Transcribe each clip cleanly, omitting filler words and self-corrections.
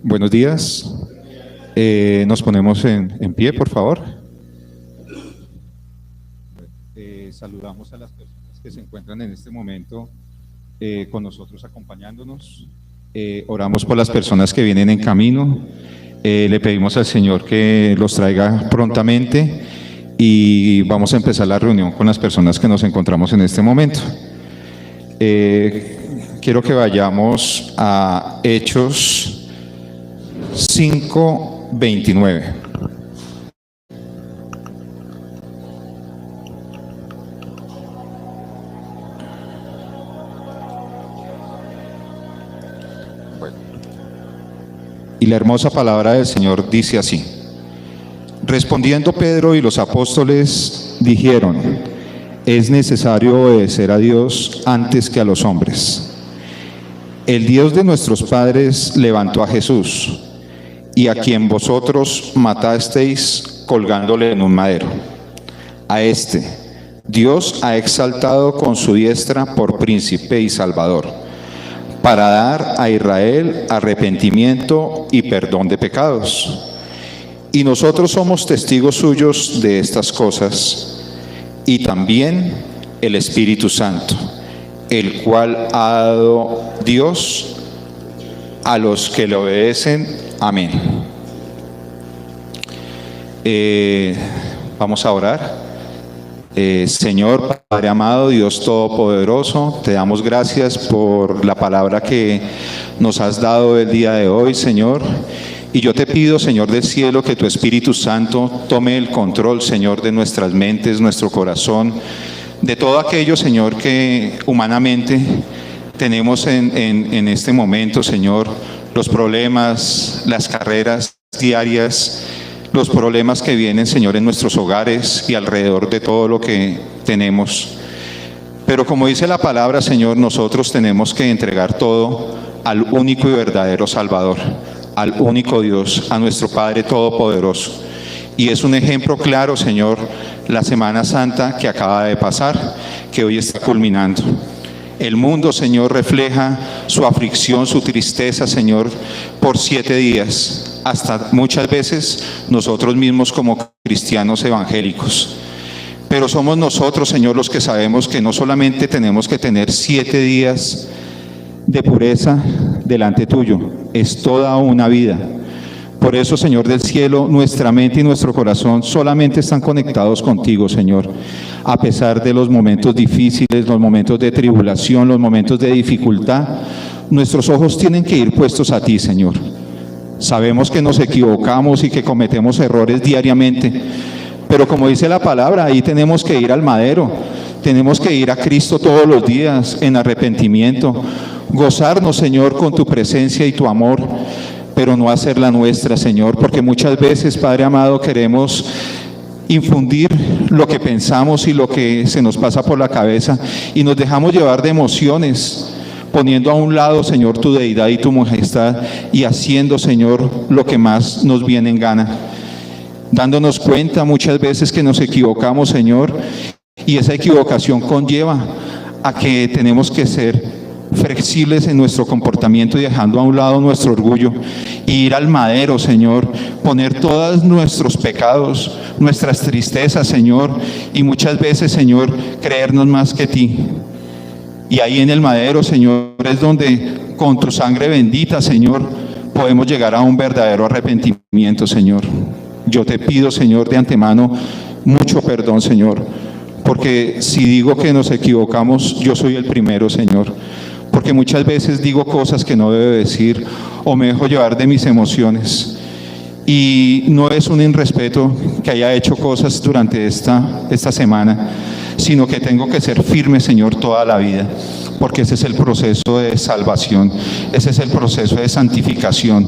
Buenos días. Nos ponemos en pie, por favor. Saludamos a las personas que se encuentran en este momento con nosotros acompañándonos. Oramos por las personas que vienen en camino. Le pedimos al Señor que los traiga prontamente y vamos a empezar la reunión con las personas que nos encontramos en este momento. Quiero que vayamos a Hechos 5:29. Y la hermosa palabra del Señor dice así: respondiendo Pedro y los apóstoles dijeron: es necesario obedecer a Dios antes que a los hombres. El Dios de nuestros padres levantó a Jesús, y a quien vosotros matasteis colgándole en un madero. A este Dios ha exaltado con su diestra por príncipe y salvador, para dar a Israel arrepentimiento y perdón de pecados. Y nosotros somos testigos suyos de estas cosas, y también el Espíritu Santo, el cual ha dado Dios a los que le obedecen. Amén. Vamos a orar. Señor, Padre amado, Dios Todopoderoso, te damos gracias por la palabra que nos has dado el día de hoy, Señor. Y yo te pido, Señor del cielo, que tu Espíritu Santo tome el control, Señor, de nuestras mentes, nuestro corazón, de todo aquello, Señor, que humanamente tenemos en este momento, Señor, los problemas, las carreras diarias, los problemas que vienen, Señor, en nuestros hogares y alrededor de todo lo que tenemos. Pero como dice la palabra, Señor, nosotros tenemos que entregar todo al único y verdadero Salvador, al único Dios, a nuestro Padre Todopoderoso. Y es un ejemplo claro, Señor, la Semana Santa que acaba de pasar, que hoy está culminando. El mundo, Señor, refleja su aflicción, su tristeza, Señor, por 7 días, hasta muchas veces nosotros mismos como cristianos evangélicos. Pero somos nosotros, Señor, los que sabemos que no solamente tenemos que tener 7 días de pureza delante tuyo, es toda una vida. Por eso, Señor del cielo, nuestra mente y nuestro corazón solamente están conectados contigo, Señor. A pesar de los momentos difíciles, los momentos de tribulación, los momentos de dificultad, nuestros ojos tienen que ir puestos a ti, Señor. Sabemos que nos equivocamos y que cometemos errores diariamente, pero como dice la palabra, ahí tenemos que ir al madero, tenemos que ir a Cristo todos los días en arrepentimiento, gozarnos, Señor, con tu presencia y tu amor, pero no hacer la nuestra, Señor, porque muchas veces, Padre amado, queremos infundir lo que pensamos y lo que se nos pasa por la cabeza y nos dejamos llevar de emociones, poniendo a un lado, Señor, tu deidad y tu majestad y haciendo, Señor, lo que más nos viene en gana, dándonos cuenta muchas veces que nos equivocamos, Señor, y esa equivocación conlleva a que tenemos que ser flexibles en nuestro comportamiento y dejando a un lado nuestro orgullo e ir al madero, Señor, poner todos nuestros pecados, nuestras tristezas, Señor, y muchas veces, Señor, creernos más que ti. Y ahí en el madero, Señor, es donde con tu sangre bendita, Señor, podemos llegar a un verdadero arrepentimiento, Señor. Yo te pido, Señor, de antemano, mucho perdón, Señor, porque si digo que nos equivocamos, yo soy el primero, Señor, porque muchas veces digo cosas que no debo decir o me dejo llevar de mis emociones. Y no es un irrespeto que haya hecho cosas durante esta semana, sino que tengo que ser firme, Señor, toda la vida, porque ese es el proceso de salvación, ese es el proceso de santificación,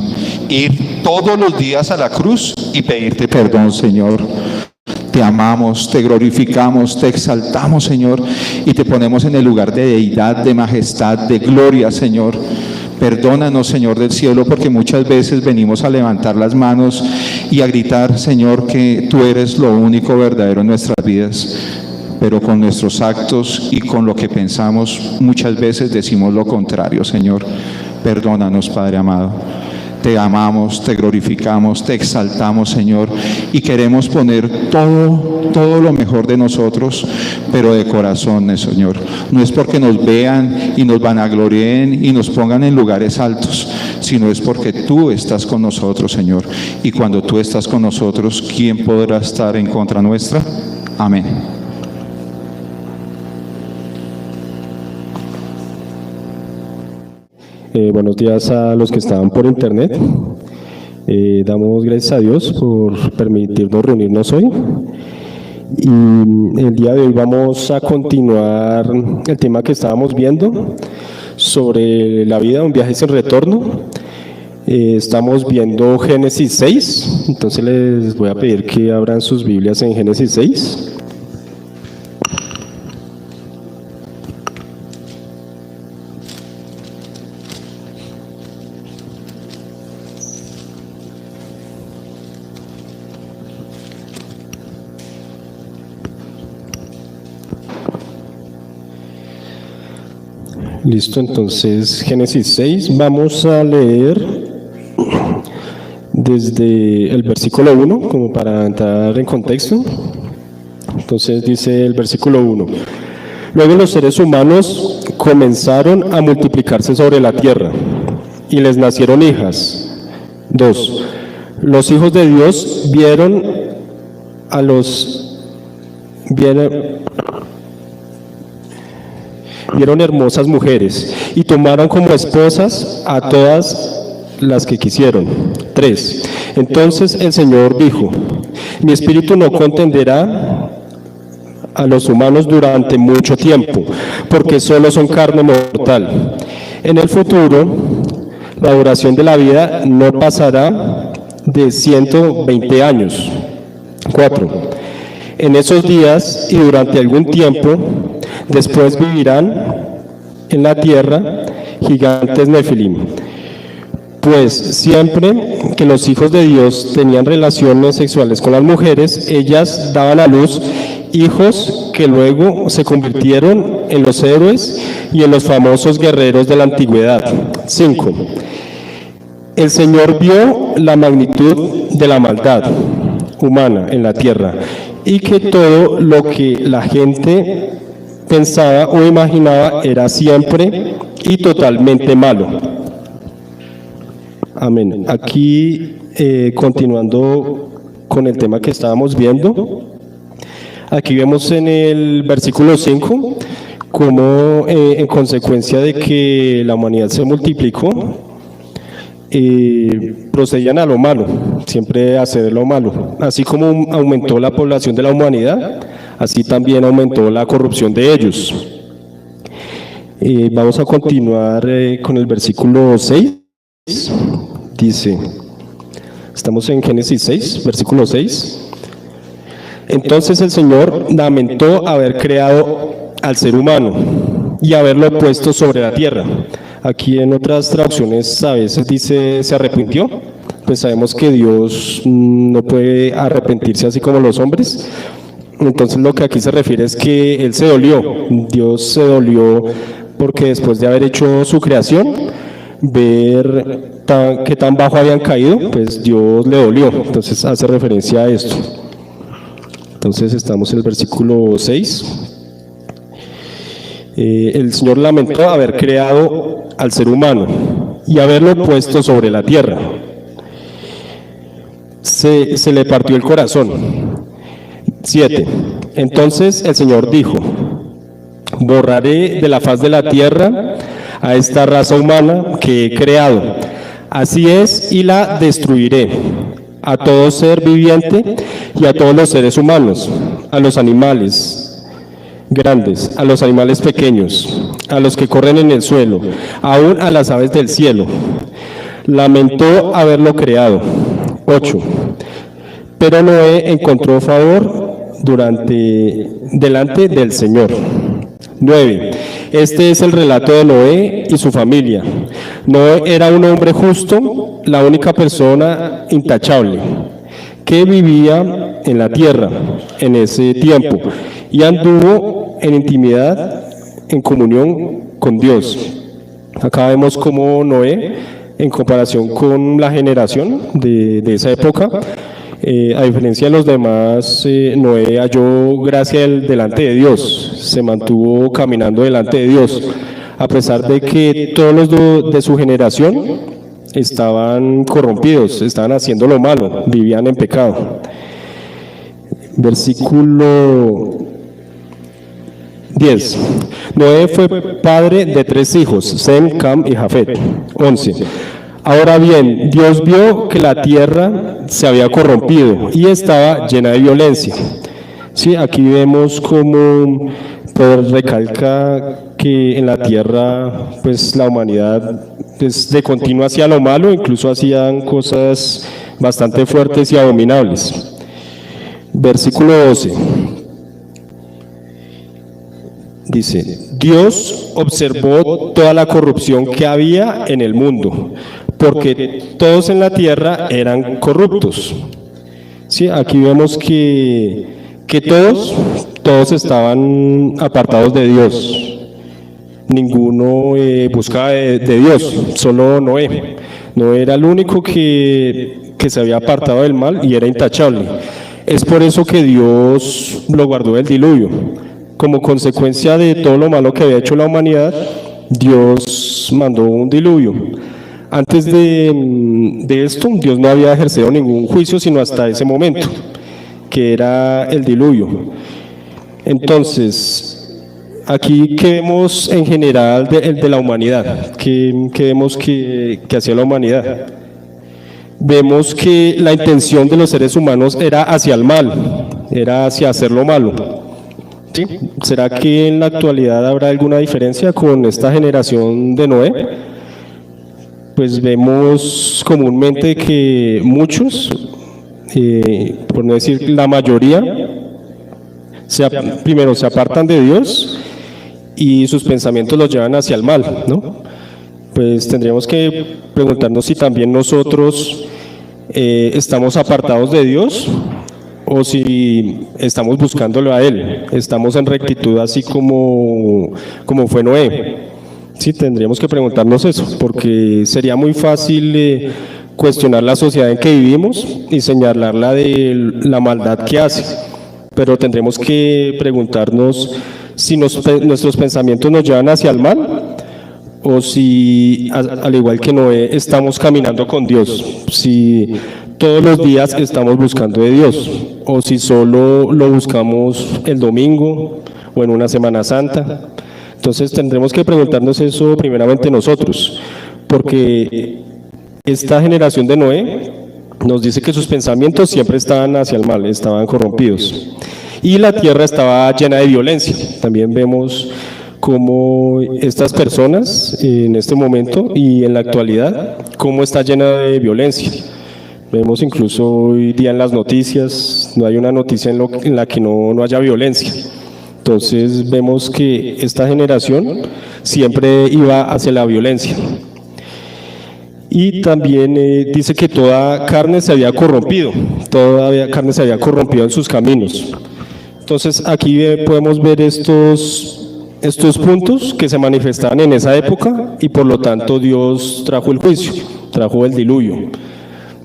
ir todos los días a la cruz y pedirte perdón, Señor. Te amamos, te glorificamos, te exaltamos, Señor, y te ponemos en el lugar de deidad, de majestad, de gloria, Señor. Perdónanos, Señor del cielo, porque muchas veces venimos a levantar las manos y a gritar, Señor, que tú eres lo único verdadero en nuestras vidas. Pero con nuestros actos y con lo que pensamos, muchas veces decimos lo contrario, Señor. Perdónanos, Padre amado. Te amamos, te glorificamos, te exaltamos, Señor, y queremos poner todo lo mejor de nosotros, pero de corazón, Señor. No es porque nos vean y nos vanaglorien y nos pongan en lugares altos, sino es porque tú estás con nosotros, Señor. Y cuando tú estás con nosotros, ¿quién podrá estar en contra nuestra? Amén. Buenos días a los que estaban por internet. Damos gracias a Dios por permitirnos reunirnos hoy. Y el día de hoy vamos a continuar el tema que estábamos viendo sobre la vida, un viaje sin retorno. Estamos viendo Génesis 6, entonces les voy a pedir que abran sus Biblias en Génesis 6. Listo, entonces Génesis 6, vamos a leer desde el versículo 1, como para entrar en contexto. Entonces dice el versículo 1: Luego los seres humanos comenzaron a multiplicarse sobre la tierra, y les nacieron hijas. 2. Los hijos de Dios vieron hermosas mujeres y tomaron como esposas a todas las que quisieron. 3. Entonces el Señor dijo: Mi espíritu no contenderá a los humanos durante mucho tiempo, porque solo son carne mortal. En el futuro, la duración de la vida no pasará de 120 años. 4. En esos días y durante algún tiempo después vivirán en la tierra gigantes Nefilim, pues siempre que los hijos de Dios tenían relaciones sexuales con las mujeres, ellas daban a luz hijos que luego se convirtieron en los héroes y en los famosos guerreros de la antigüedad. 5. El Señor vio la magnitud de la maldad humana en la tierra y que todo lo que la gente pensaba o imaginaba era siempre y totalmente malo. Amén. Aquí, continuando con el tema que estábamos viendo, aquí vemos en el versículo 5 cómo en consecuencia de que la humanidad se multiplicó, procedían a lo malo, siempre a hacer lo malo. Así como aumentó la población de la humanidad, así también aumentó la corrupción de ellos. Vamos a continuar con el versículo 6. Dice, estamos en Génesis 6, versículo 6. Entonces el Señor lamentó haber creado al ser humano y haberlo puesto sobre la tierra. Aquí en otras traducciones a veces dice se arrepintió. Pues sabemos que Dios no puede arrepentirse así como los hombres. Entonces lo que aquí se refiere es que Él se dolió. Dios se dolió porque después de haber hecho su creación, ver que tan bajo habían caído, pues Dios le dolió. Entonces hace referencia a esto. Entonces estamos en el versículo 6. El Señor lamentó haber creado al ser humano y haberlo puesto sobre la tierra. Se le partió el corazón. 7. Entonces el Señor dijo: borraré de la faz de la tierra a esta raza humana que he creado. Así es, y la destruiré, a todo ser viviente y a todos los seres humanos, a los animales grandes, a los animales pequeños, a los que corren en el suelo, aún a las aves del cielo. Lamentó haberlo creado. 8. Pero Noé encontró favor delante del Señor. 9. Este es el relato de Noé y su familia. Noé era un hombre justo, la única persona intachable que vivía en la tierra en ese tiempo y anduvo en intimidad, en comunión con Dios. Acá vemos cómo Noé en comparación con la generación de esa época. A diferencia de los demás, Noé halló gracia delante de Dios, se mantuvo caminando delante de Dios, a pesar de que todos los de su generación estaban corrompidos, estaban haciendo lo malo, vivían en pecado. Versículo 10. Noé fue padre de 3 hijos, Sem, Cam y Jafet. 11. Ahora bien, Dios vio que la tierra se había corrompido y estaba llena de violencia. Sí, aquí vemos como pues, recalca que en la tierra pues la humanidad pues, de continuo hacía lo malo, incluso hacían cosas bastante fuertes y abominables. Versículo 12. Dice, Dios observó toda la corrupción que había en el mundo, porque todos en la tierra eran corruptos. Sí, aquí vemos que todos estaban apartados de Dios. Ninguno buscaba de Dios, solo Noé. Noé era el único que se había apartado del mal y era intachable. Es por eso que Dios lo guardó del diluvio. Como consecuencia de todo lo malo que había hecho la humanidad, Dios mandó un diluvio. Antes de esto, Dios no había ejercido ningún juicio sino hasta ese momento, que era el diluvio. Entonces, aquí, ¿qué vemos en general de la humanidad? ¿Qué vemos que hacía la humanidad? Vemos que la intención de los seres humanos era hacia el mal, era hacia hacer lo malo. ¿Sí? ¿Será que en la actualidad habrá alguna diferencia con esta generación de Noé? Pues vemos comúnmente que muchos, por no decir la mayoría, primero se apartan de Dios y sus pensamientos los llevan hacia el mal, ¿no? Pues tendríamos que preguntarnos si también nosotros estamos apartados de Dios o si estamos buscándolo a Él, estamos en rectitud así como fue Noé. Sí, tendríamos que preguntarnos eso, porque sería muy fácil cuestionar la sociedad en que vivimos y señalarla de la maldad que hace, pero tendremos que preguntarnos si nuestros pensamientos nos llevan hacia el mal o si, al igual que Noé, estamos caminando con Dios, si todos los días estamos buscando de Dios, o si solo lo buscamos el domingo o en una Semana Santa. Entonces tendremos que preguntarnos eso primeramente nosotros, porque esta generación de Noé nos dice que sus pensamientos siempre estaban hacia el mal, estaban corrompidos. Y la tierra estaba llena de violencia. También vemos cómo estas personas en este momento y en la actualidad, cómo está llena de violencia. Vemos incluso hoy día en las noticias, no hay una noticia en la que no haya violencia. Entonces vemos que esta generación siempre iba hacia la violencia. Y también dice que toda carne se había corrompido, toda carne se había corrompido en sus caminos. Entonces aquí podemos ver estos puntos que se manifestaban en esa época y por lo tanto Dios trajo el juicio, trajo el diluvio.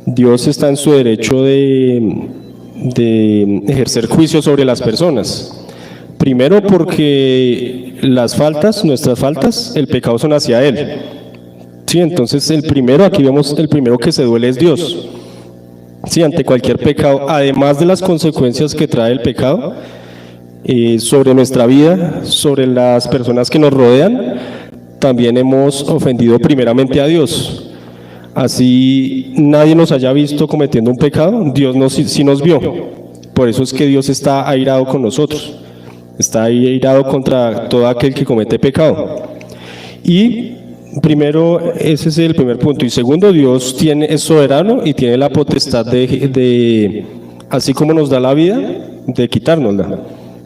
Dios está en su derecho de ejercer juicio sobre las personas. Primero porque nuestras faltas, el pecado son hacia Él. Sí, entonces aquí vemos el primero que se duele es Dios. Sí, ante cualquier pecado, además de las consecuencias que trae el pecado sobre nuestra vida, sobre las personas que nos rodean, también hemos ofendido primeramente a Dios. Así nadie nos haya visto cometiendo un pecado, Dios sí nos vio. Por eso es que Dios está airado con nosotros, está airado contra todo aquel que comete pecado. Y primero, ese es el primer punto. Y segundo, Dios es soberano y tiene la potestad de así como nos da la vida, de quitárnosla.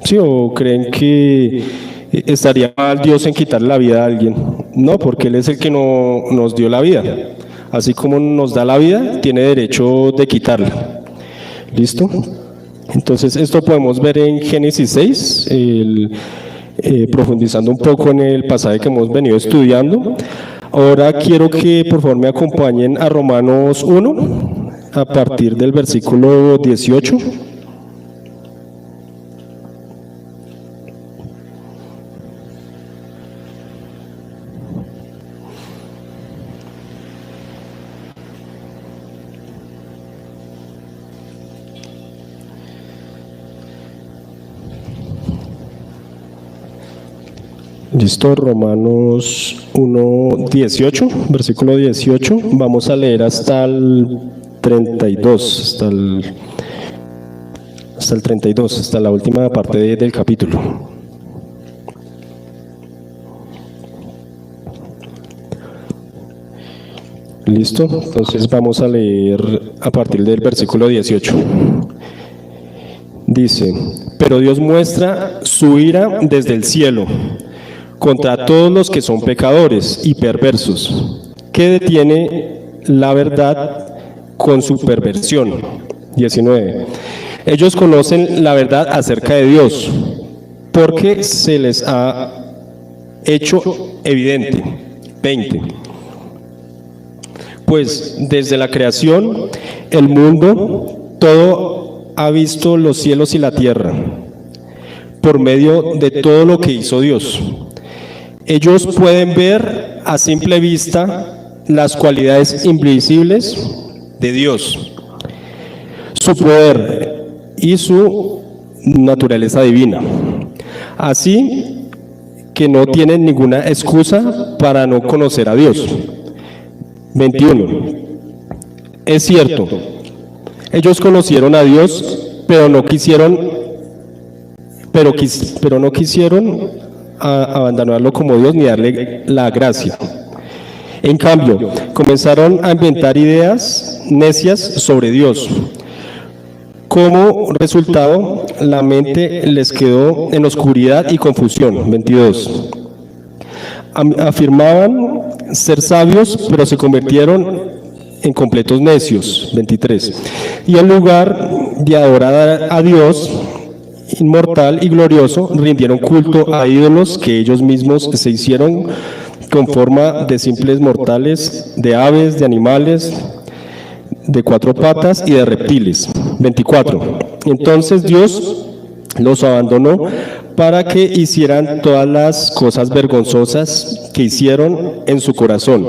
¿Sí? ¿O creen que estaría mal Dios en quitarle la vida a alguien? No, porque Él es el que nos dio la vida. Así como nos da la vida, tiene derecho de quitarla. ¿Listo? Entonces, esto podemos ver en Génesis 6, profundizando un poco en el pasaje que hemos venido estudiando. Ahora quiero que por favor me acompañen a Romanos 1, a partir del versículo 18. Listo, Romanos 1, 18, versículo 18. Vamos a leer hasta el 32, hasta el 32, hasta la última parte del capítulo. Listo, entonces vamos a leer a partir del versículo 18. Dice: pero Dios muestra su ira desde el cielo contra todos los que son pecadores y perversos, que detiene la verdad con su perversión. 19. Ellos conocen la verdad acerca de Dios, porque se les ha hecho evidente. 20. Pues desde la creación, el mundo, todo ha visto los cielos y la tierra, por medio de todo lo que hizo Dios. Ellos pueden ver a simple vista las cualidades invisibles de Dios, su poder y su naturaleza divina. Así que no tienen ninguna excusa para no conocer a Dios. 21. Es cierto, ellos conocieron a Dios, pero no quisieron abandonarlo como Dios ni darle la gracia. En cambio, comenzaron a inventar ideas necias sobre Dios. Como resultado, la mente les quedó en oscuridad y confusión. 22. Afirmaban ser sabios, pero se convirtieron en completos necios. 23. Y en lugar de adorar a Dios inmortal y glorioso, rindieron culto a ídolos que ellos mismos se hicieron con forma de simples mortales, de aves, de animales, de cuatro patas y de reptiles. 24. Entonces Dios los abandonó para que hicieran todas las cosas vergonzosas que hicieron en su corazón.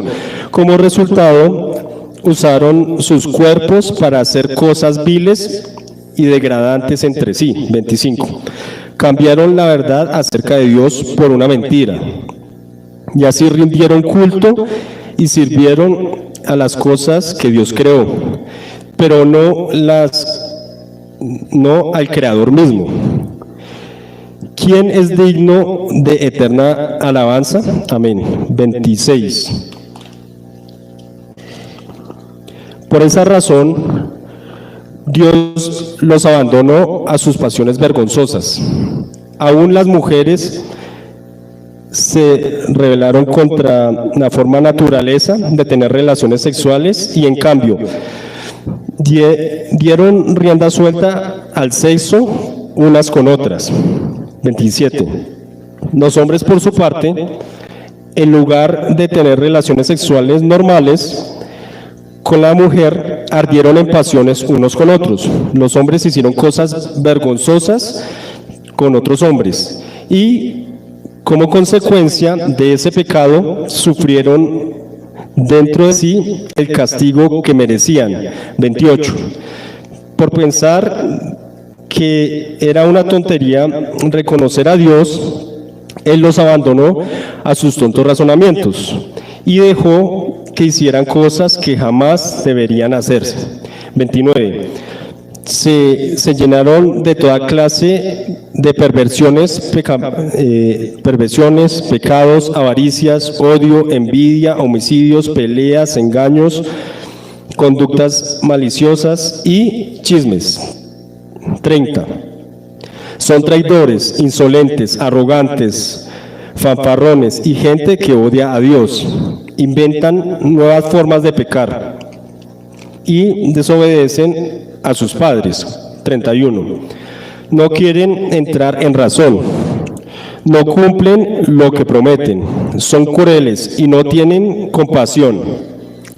Como resultado, usaron sus cuerpos para hacer cosas viles y degradantes entre sí. 25. Cambiaron la verdad acerca de Dios por una mentira, y así rindieron culto y sirvieron a las cosas que Dios creó, pero no al Creador mismo. ¿Quién es digno de eterna alabanza? Amén. 26. Por esa razón, Dios los abandonó a sus pasiones vergonzosas. Aún las mujeres se rebelaron contra la forma naturaleza de tener relaciones sexuales y en cambio dieron rienda suelta al sexo unas con otras. 27. Los hombres, por su parte, en lugar de tener relaciones sexuales normales con la mujer, ardieron en pasiones unos con otros. Los hombres hicieron cosas vergonzosas con otros hombres y como consecuencia de ese pecado sufrieron dentro de sí el castigo que merecían. 28. Por pensar que era una tontería reconocer a Dios, Él los abandonó a sus tontos razonamientos y dejó que hicieran cosas que jamás deberían hacerse. 29. Se llenaron de toda clase de perversiones, pecados, avaricias, odio, envidia, homicidios, peleas, engaños, conductas maliciosas y chismes. 30. Son traidores, insolentes, arrogantes, fanfarrones y gente que odia a Dios. Inventan nuevas formas de pecar y desobedecen a sus padres. 31. No quieren entrar en razón. no cumplen lo que prometen, son crueles y no tienen compasión.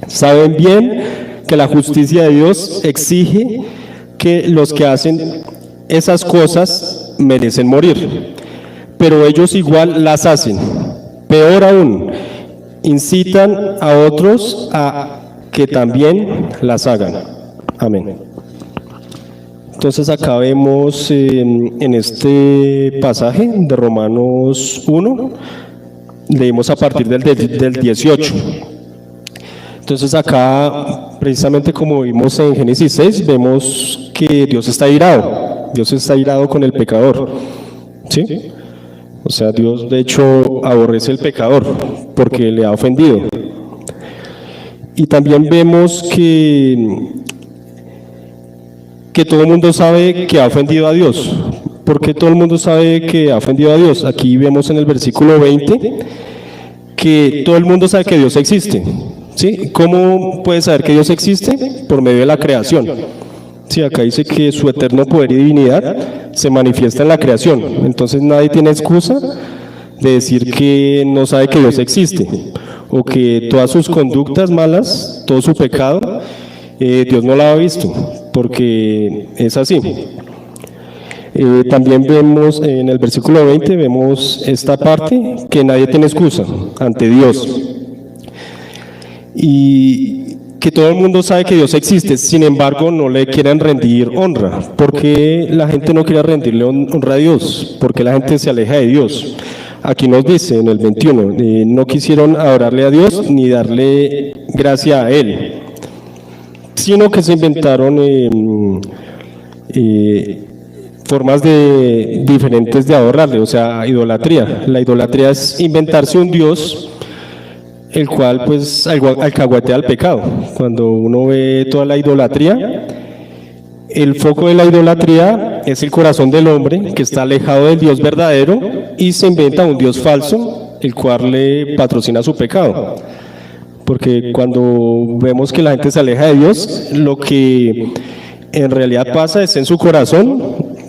Saben bien que la justicia de Dios exige que los que hacen esas cosas merecen morir, pero ellos igual las hacen. Peor aún, incitan a otros a que también las hagan. Amén. Entonces acá vemos en este pasaje de Romanos 1, leímos a partir del 18. Entonces acá, precisamente como vimos en Génesis 6, vemos que Dios está irado con el pecador, ¿sí? O sea, Dios de hecho aborrece el pecador porque le ha ofendido. Y también vemos que todo el mundo sabe que ha ofendido a Dios. ¿Por qué todo el mundo sabe que ha ofendido a Dios? Aquí vemos en el versículo 20 que todo el mundo sabe que Dios existe. ¿Sí? ¿Cómo puede saber que Dios existe? Por medio de la creación. Sí, acá dice que su eterno poder y divinidad se manifiesta en la creación. Entonces nadie tiene excusa de decir que no sabe que Dios existe, o que todas sus conductas malas, todo su pecado, Dios no la ha visto, porque es así. También vemos en el versículo 20, vemos esta parte, que nadie tiene excusa ante Dios. Y que todo el mundo sabe que Dios existe, sin embargo no le quieren rendir honra. ¿Por qué la gente no quiere rendirle honra a Dios? Porque la gente se aleja de Dios. Aquí nos dice en el 21, no quisieron adorarle a Dios ni darle gracia a Él, sino que se inventaron formas diferentes de adorarle, o sea, idolatría. La idolatría es inventarse un Dios el cual pues alcahuetea al pecado. Cuando uno ve toda la idolatría, el foco de la idolatría es el corazón del hombre que está alejado del Dios verdadero y se inventa un Dios falso, el cual le patrocina su pecado. Porque cuando vemos que la gente se aleja de Dios, lo que en realidad pasa es en su corazón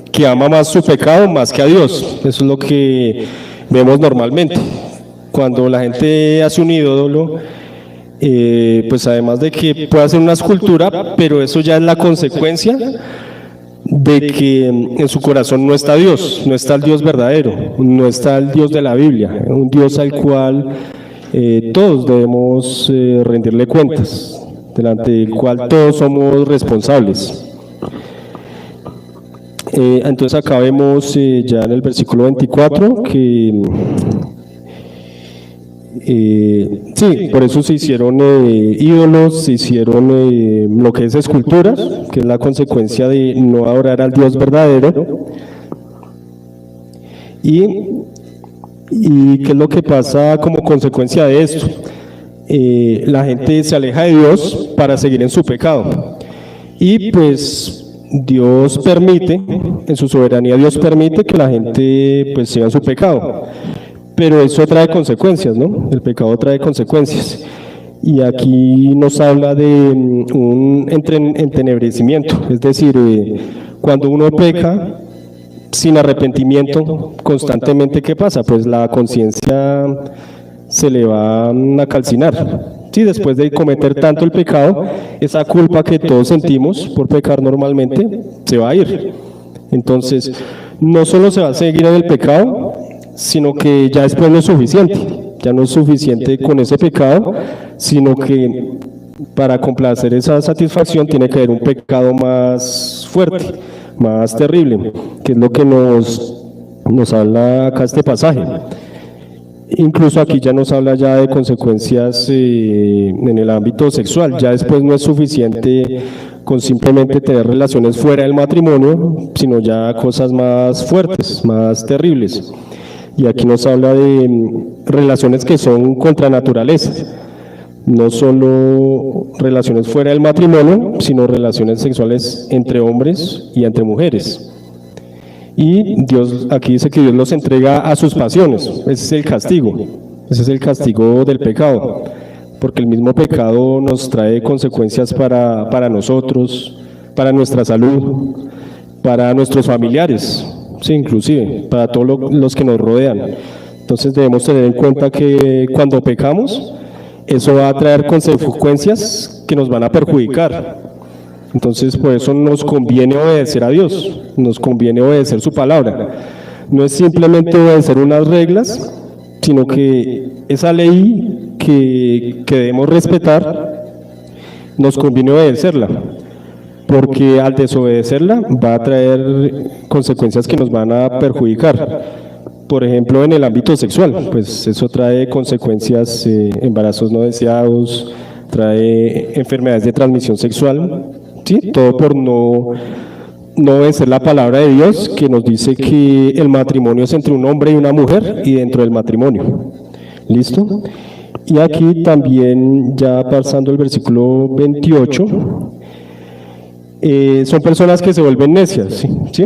que ama más su pecado más que a Dios. Eso es lo que vemos normalmente. Cuando la gente hace un ídolo, pues además de que puede hacer una escultura, pero eso ya es la consecuencia de que en su corazón no está Dios, no está el Dios verdadero, no está el Dios de la Biblia, un Dios al cual todos debemos rendirle cuentas, delante del cual todos somos responsables. Entonces acá vemos ya en el versículo 24 que sí, por eso se hicieron ídolos, se hicieron lo que es esculturas, que es la consecuencia de no adorar al Dios verdadero. ¿Y qué es lo que pasa como consecuencia de esto? La gente se aleja de Dios para seguir en su pecado. Y pues Dios permite, en su soberanía Dios permite que la gente pues siga en su pecado. Pero eso trae consecuencias, ¿no? El pecado trae consecuencias. Y aquí nos habla de un entenebrecimiento, es decir, cuando uno peca sin arrepentimiento constantemente, ¿qué pasa? Pues la conciencia se le va a calcinar. Sí, después de cometer tanto el pecado, esa culpa que todos sentimos por pecar normalmente se va a ir. Entonces, no solo se va a seguir en el pecado, sino que ya después no es suficiente, ya no es suficiente con ese pecado, sino que para complacer esa satisfacción tiene que haber un pecado más fuerte, más terrible, que es lo que nos habla acá este pasaje. Incluso aquí ya nos habla ya de consecuencias en el ámbito sexual, ya después no es suficiente con simplemente tener relaciones fuera del matrimonio, sino ya cosas más fuertes, más terribles. Y aquí nos habla de relaciones que son contra naturaleza, no solo relaciones fuera del matrimonio, sino relaciones sexuales entre hombres y entre mujeres. Y Dios, aquí dice que Dios los entrega a sus pasiones, ese es el castigo del pecado, porque el mismo pecado nos trae consecuencias para nosotros, para nuestra salud, para nuestros familiares. sí, inclusive para todos los que nos rodean. Entonces debemos tener en cuenta que cuando pecamos, eso va a traer consecuencias que nos van a perjudicar. Entonces por eso nos conviene obedecer a Dios, nos conviene obedecer su palabra. No es simplemente obedecer unas reglas, sino que esa ley que debemos respetar, nos conviene obedecerla, porque al desobedecerla va a traer consecuencias que nos van a perjudicar. Por ejemplo, en el ámbito sexual, pues eso trae consecuencias, embarazos no deseados, trae enfermedades de transmisión sexual, ¿sí? Todo por no obedecer la palabra de Dios, que nos dice que el matrimonio es entre un hombre y una mujer y dentro del matrimonio. ¿Listo? Y aquí también, ya pasando al versículo 28, son personas que se vuelven necias, ¿sí? ¿Sí?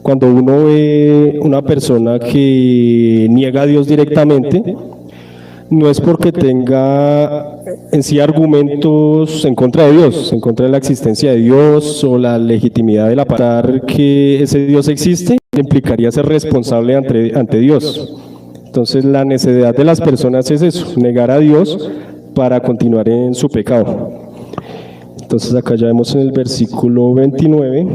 Cuando uno ve una persona que niega a Dios directamente, no es porque tenga en sí argumentos en contra de Dios, en contra de la existencia de Dios o la legitimidad de la palabra que ese Dios existe, implicaría ser responsable ante Dios. Entonces la necesidad de las personas es eso, negar a Dios para continuar en su pecado. Entonces acá ya vemos en el versículo 29,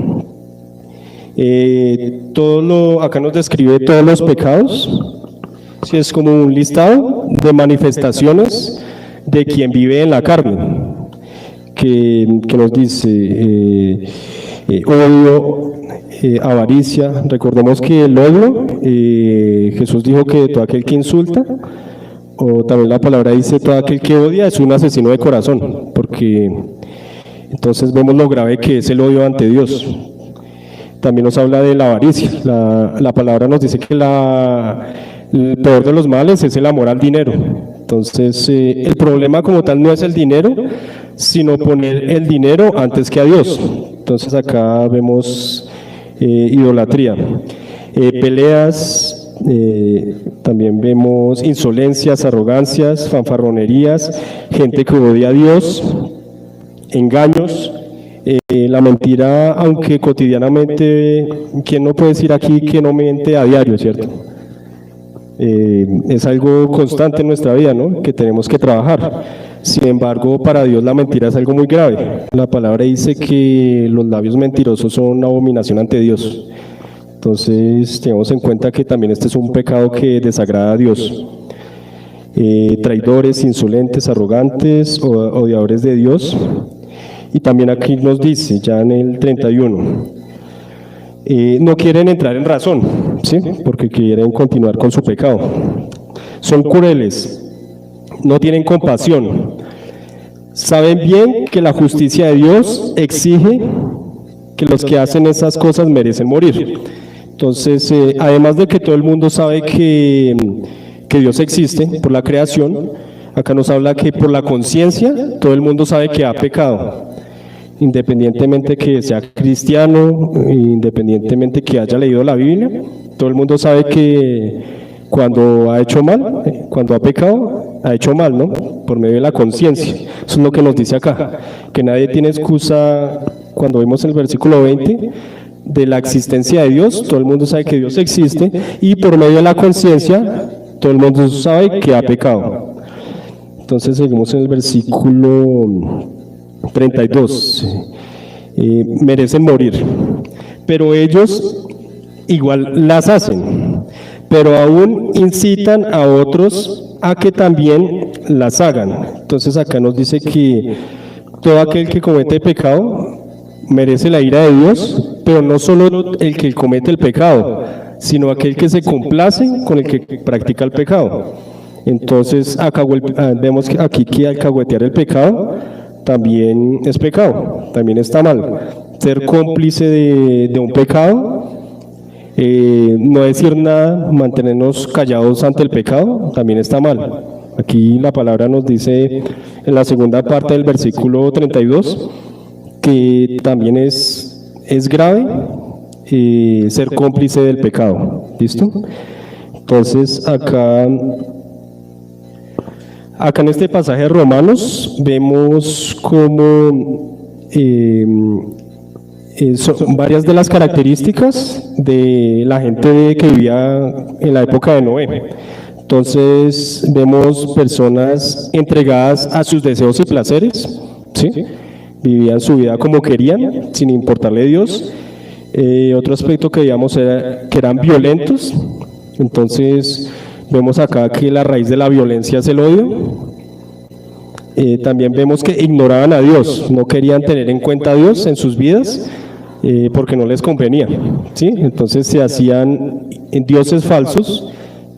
acá nos describe todos los pecados, sí, es como un listado de manifestaciones de quien vive en la carne, que nos dice odio, avaricia. Recordemos que el odio, Jesús dijo que todo aquel que insulta, o también la palabra dice todo aquel que odia es un asesino de corazón, porque entonces vemos lo grave que es el odio ante Dios. También nos habla de la avaricia. La palabra nos dice que el peor de los males es el amor al dinero. Entonces, el problema como tal no es el dinero, sino poner el dinero antes que a Dios. Entonces, acá vemos idolatría, peleas, también vemos insolencias, arrogancias, fanfarronerías, gente que odia a Dios, engaños. La mentira, aunque cotidianamente, ¿quién no puede decir aquí que no miente a diario, cierto? Es algo constante en nuestra vida, ¿no? Que tenemos que trabajar. Sin embargo, para Dios la mentira es algo muy grave. La palabra dice que los labios mentirosos son una abominación ante Dios. Entonces, tenemos en cuenta que también este es un pecado que desagrada a Dios. Traidores, insolentes, arrogantes, odiadores de Dios. Y también aquí nos dice, ya en el 31, no quieren entrar en razón, ¿sí? Porque quieren continuar con su pecado. Son crueles, no tienen compasión. Saben bien que la justicia de Dios exige que los que hacen esas cosas merecen morir. Entonces, además de que todo el mundo sabe que Dios existe por la creación, acá nos habla que por la conciencia todo el mundo sabe que ha pecado. Independientemente que sea cristiano, independientemente que haya leído la Biblia, todo el mundo sabe que cuando ha hecho mal, cuando ha pecado, ha hecho mal, ¿no? Por medio de la conciencia. Eso es lo que nos dice acá, que nadie tiene excusa. Cuando vemos el versículo 20 de la existencia de Dios, todo el mundo sabe que Dios existe y por medio de la conciencia, todo el mundo sabe que ha pecado. Entonces seguimos en el versículo 32, merecen morir, pero ellos igual las hacen, pero aún incitan a otros a que también las hagan. Entonces acá nos dice que todo aquel que comete pecado merece la ira de Dios, pero no solo el que comete el pecado, sino aquel que se complace con el que practica el pecado. Entonces vemos aquí que alcahuetear el pecado también es pecado, también está mal. Ser cómplice de un pecado, no decir nada, mantenernos callados ante el pecado, también está mal. Aquí la palabra nos dice en la segunda parte del versículo 32 que también es grave ser cómplice del pecado. ¿Listo? Entonces acá en este pasaje de Romanos vemos cómo son varias de las características de la gente que vivía en la época de Noé. Entonces vemos personas entregadas a sus deseos y placeres, ¿sí? Vivían su vida como querían, sin importarle a Dios. Otro aspecto que veíamos era que eran violentos. Entonces vemos acá que la raíz de la violencia es el odio. También vemos que ignoraban a Dios, no querían tener en cuenta a Dios en sus vidas porque no les convenía, ¿sí? Entonces se hacían dioses falsos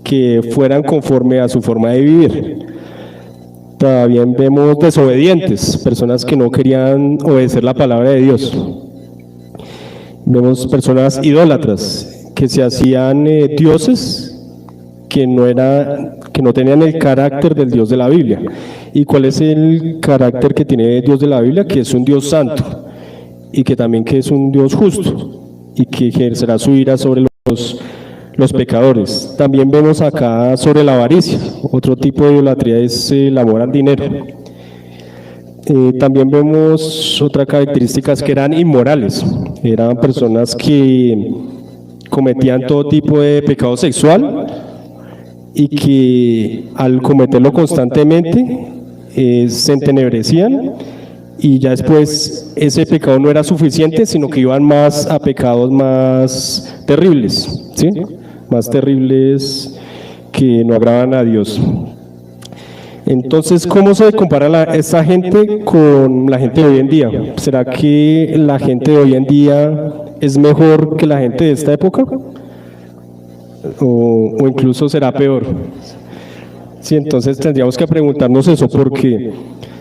que fueran conforme a su forma de vivir. También vemos desobedientes, personas que no querían obedecer la palabra de Dios. Vemos personas idólatras que se hacían dioses que no tenían el carácter del Dios de la Biblia. ¿Y cuál es el carácter que tiene Dios de la Biblia? Que es un Dios santo y que también que es un Dios justo y que ejercerá su ira sobre los pecadores. También vemos acá sobre la avaricia. Otro tipo de idolatría es el amor al dinero. También vemos otra característica, que eran inmorales. Eran personas que cometían todo tipo de pecado sexual y que al cometerlo constantemente se entenebrecían, y ya después ese pecado no era suficiente, sino que iban más a pecados más terribles, ¿sí? Más terribles que no agradan a Dios. Entonces, ¿cómo se compara esta gente con la gente de hoy en día? ¿Será que la gente de hoy en día es mejor que la gente de esta época? ¿O incluso será peor? Sí, entonces tendríamos que preguntarnos eso, porque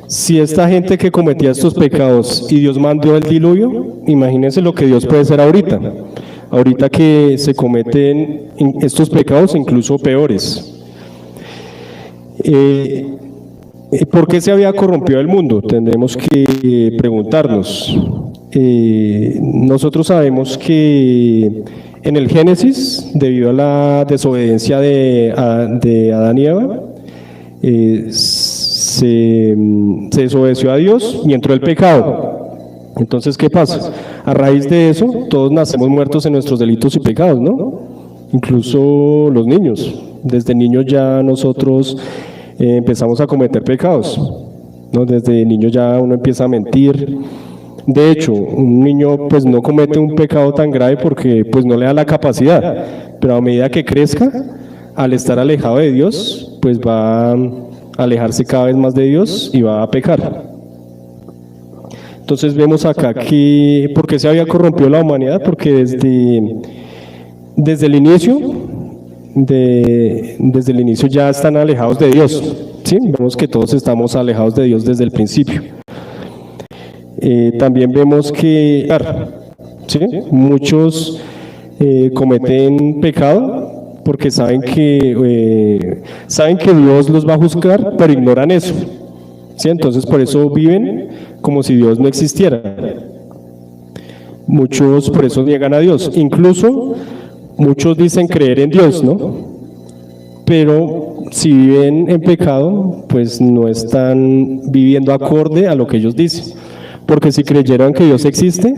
si esta gente que cometía estos pecados y Dios mandó el diluvio, imagínense lo que Dios puede hacer ahorita. Ahorita que se cometen estos pecados, incluso peores. ¿Por qué se había corrompido el mundo? Tendremos que preguntarnos. Nosotros sabemos que en el Génesis, debido a la desobediencia de Adán y Eva, se desobedeció a Dios y entró el pecado. Entonces, ¿qué pasa? A raíz de eso, todos nacemos muertos en nuestros delitos y pecados, ¿no? Incluso los niños. Desde niños ya nosotros empezamos a cometer pecados, ¿no? Desde niño ya uno empieza a mentir. De hecho, un niño pues no comete un pecado tan grave porque pues no le da la capacidad, pero a medida que crezca, al estar alejado de Dios, pues va a alejarse cada vez más de Dios y va a pecar. Entonces vemos acá que, ¿por qué se había corrompido la humanidad? Porque desde el inicio ya están alejados de Dios, ¿sí? Vemos que todos estamos alejados de Dios desde el principio. También vemos que ¿sí? Muchos cometen pecado porque saben que Dios los va a juzgar, pero ignoran eso, ¿sí? Entonces por eso viven como si Dios no existiera. Muchos por eso niegan a Dios. Incluso muchos dicen creer en Dios, ¿no? Pero si viven en pecado, pues no están viviendo acorde a lo que ellos dicen. Porque si creyeran que Dios existe,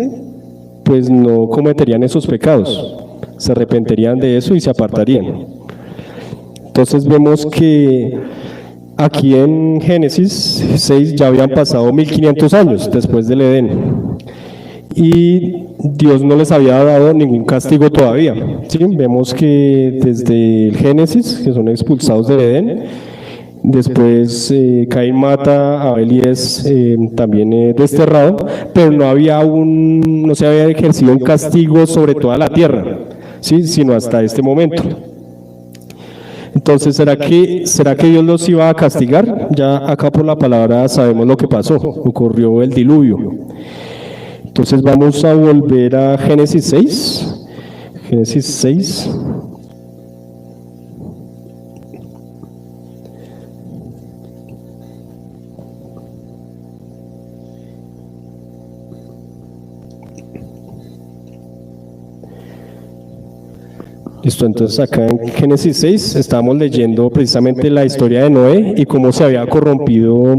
pues no cometerían esos pecados. Se arrepentirían de eso y se apartarían. Entonces vemos que aquí en Génesis 6 ya habían pasado 1500 años después del Edén. Y Dios no les había dado ningún castigo todavía, ¿sí? Vemos que desde el Génesis, que son expulsados del Edén, después Caín mata a Abel y es también desterrado, pero no se había ejercido un castigo sobre toda la tierra, ¿sí? Sino hasta este momento. Entonces, ¿será que Dios los iba a castigar? Ya acá por la palabra sabemos lo que pasó, ocurrió el diluvio. Entonces vamos a volver a Génesis 6. Génesis 6. Listo, entonces acá en Génesis 6 estamos leyendo precisamente la historia de Noé y cómo se había corrompido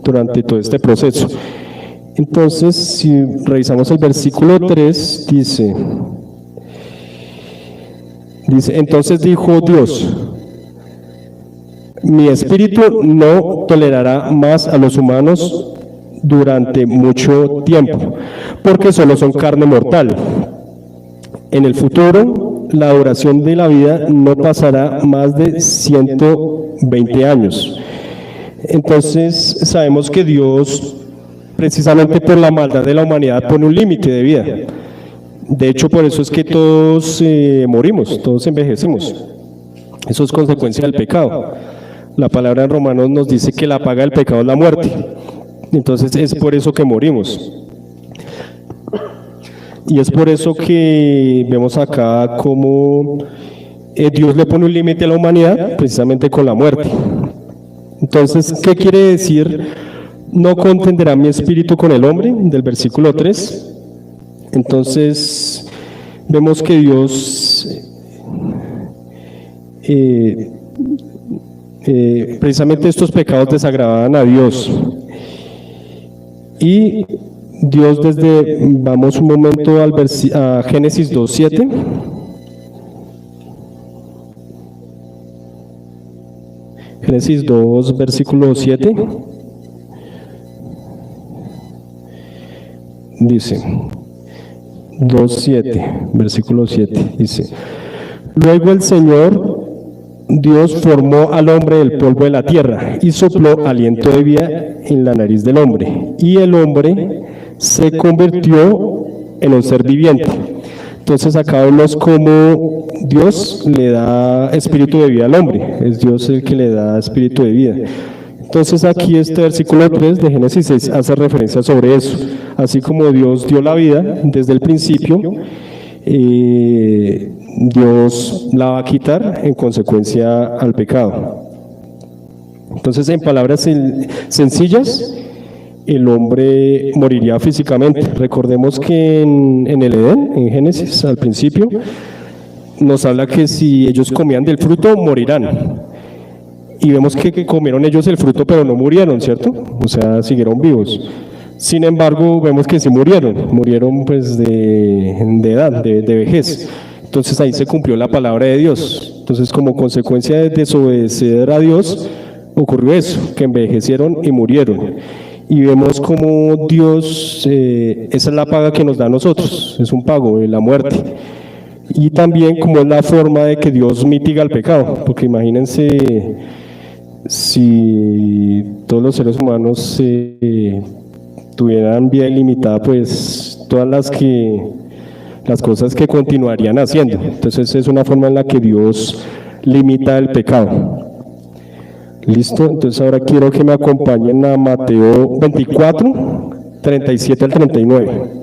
durante todo este proceso. Entonces, si revisamos el versículo 3, dice, entonces dijo Dios, mi espíritu no tolerará más a los humanos durante mucho tiempo, porque solo son carne mortal. En el futuro, la duración de la vida no pasará más de 120 años. Entonces, sabemos que Dios, precisamente por la maldad de la humanidad, pone un límite de vida. De hecho, por eso es que todos morimos, todos envejecemos. Eso es consecuencia del pecado. La palabra en Romanos nos dice que la paga del pecado es la muerte. Entonces, es por eso que morimos. Y es por eso que vemos acá cómo Dios le pone un límite a la humanidad, precisamente con la muerte. Entonces, ¿qué quiere decir? No contenderá mi espíritu con el hombre, del versículo 3. Entonces, vemos que Dios, precisamente estos pecados desagradaban a Dios. Y Dios vamos un momento a Génesis 2:7. Génesis 2, versículo 7. Dice, 2:7, versículo 7, dice, luego el Señor Dios formó al hombre del polvo de la tierra y sopló aliento de vida en la nariz del hombre, y el hombre se convirtió en un ser viviente. Entonces acá vemos cómo Dios le da espíritu de vida al hombre, es Dios el que le da espíritu de vida. Entonces aquí este versículo 3 de Génesis 6 hace referencia sobre eso. Así como Dios dio la vida desde el principio, Dios la va a quitar en consecuencia al pecado. Entonces, en palabras sencillas, el hombre moriría físicamente. Recordemos que en el Edén, en Génesis, al principio, nos habla que si ellos comían del fruto, morirán. Y vemos que comieron ellos el fruto, pero no murieron, ¿cierto? O sea, siguieron vivos. Sin embargo, vemos que sí murieron pues de edad, de vejez. Entonces ahí se cumplió la palabra de Dios. Entonces, como consecuencia de desobedecer a Dios, ocurrió eso, que envejecieron y murieron. Y vemos como Dios, esa es la paga que nos da a nosotros, es un pago de la muerte. Y también como es la forma de que Dios mitiga el pecado, porque imagínense si todos los seres humanos tuvieran vida ilimitada, pues todas las cosas que continuarían haciendo. Entonces es una forma en la que Dios limita el pecado. ¿Listo? Entonces ahora quiero que me acompañen a Mateo 24, 37 al 39.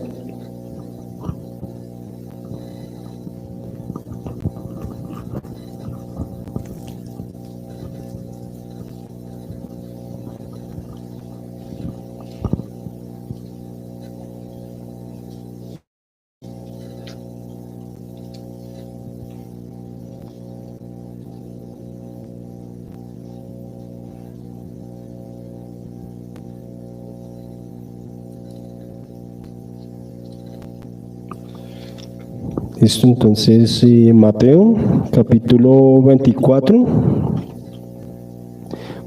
Listo, entonces Mateo, capítulo 24.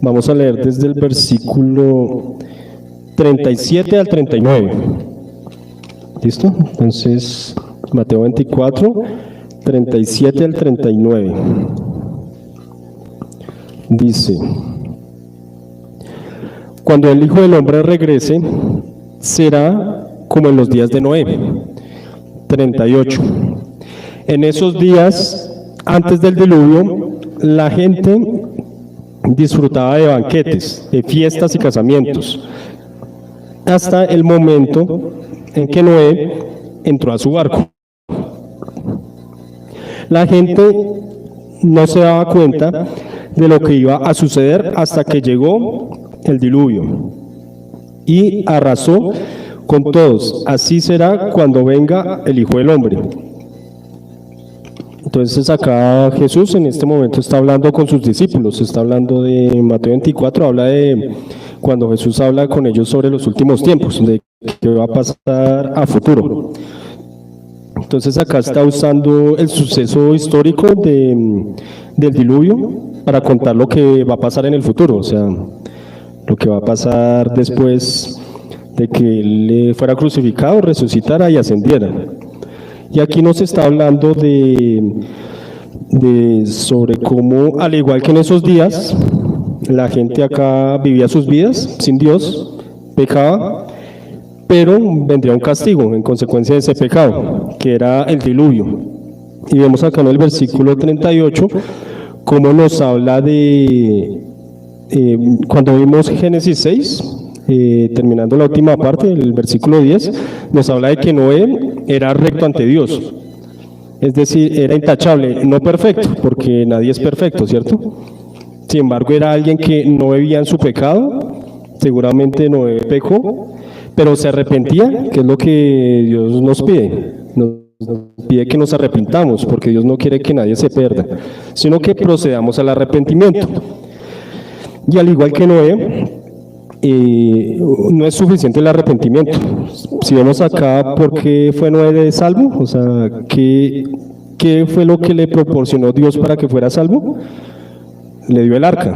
Vamos a leer desde el versículo 37 al 39. ¿Listo? Entonces, Mateo 24, 37 al 39. Dice, cuando el Hijo del Hombre regrese, será como en los días de Noé. 38. En esos días, antes del diluvio, la gente disfrutaba de banquetes, de fiestas y casamientos, hasta el momento en que Noé entró a su barco. La gente no se daba cuenta de lo que iba a suceder hasta que llegó el diluvio y arrasó con todos. Así será cuando venga el Hijo del Hombre. Entonces acá Jesús en este momento está hablando con sus discípulos, está hablando de Mateo 24, habla de cuando Jesús habla con ellos sobre los últimos tiempos, de que va a pasar a futuro. Entonces acá está usando el suceso histórico del diluvio para contar lo que va a pasar en el futuro, o sea, lo que va a pasar después de que él fuera crucificado, resucitara y ascendiera. Y aquí nos está hablando sobre cómo, al igual que en esos días, la gente acá vivía sus vidas sin Dios, pecaba, pero vendría un castigo en consecuencia de ese pecado, que era el diluvio. Y vemos acá en el versículo 38 cómo nos habla de, cuando vimos Génesis 6, terminando la última parte, el versículo 10, nos habla de que Noé era recto ante Dios. Es decir, era intachable, no perfecto, porque nadie es perfecto, ¿cierto? Sin embargo, era alguien que no vivía en su pecado, seguramente Noé pecó, pero se arrepentía, que es lo que Dios nos pide. Nos pide que nos arrepintamos, porque Dios no quiere que nadie se pierda, sino que procedamos al arrepentimiento. Y al igual que Noé, no es suficiente el arrepentimiento. Si vemos acá por qué fue Noé salvo, o sea, ¿qué fue lo que le proporcionó Dios para que fuera salvo? Le dio el arca.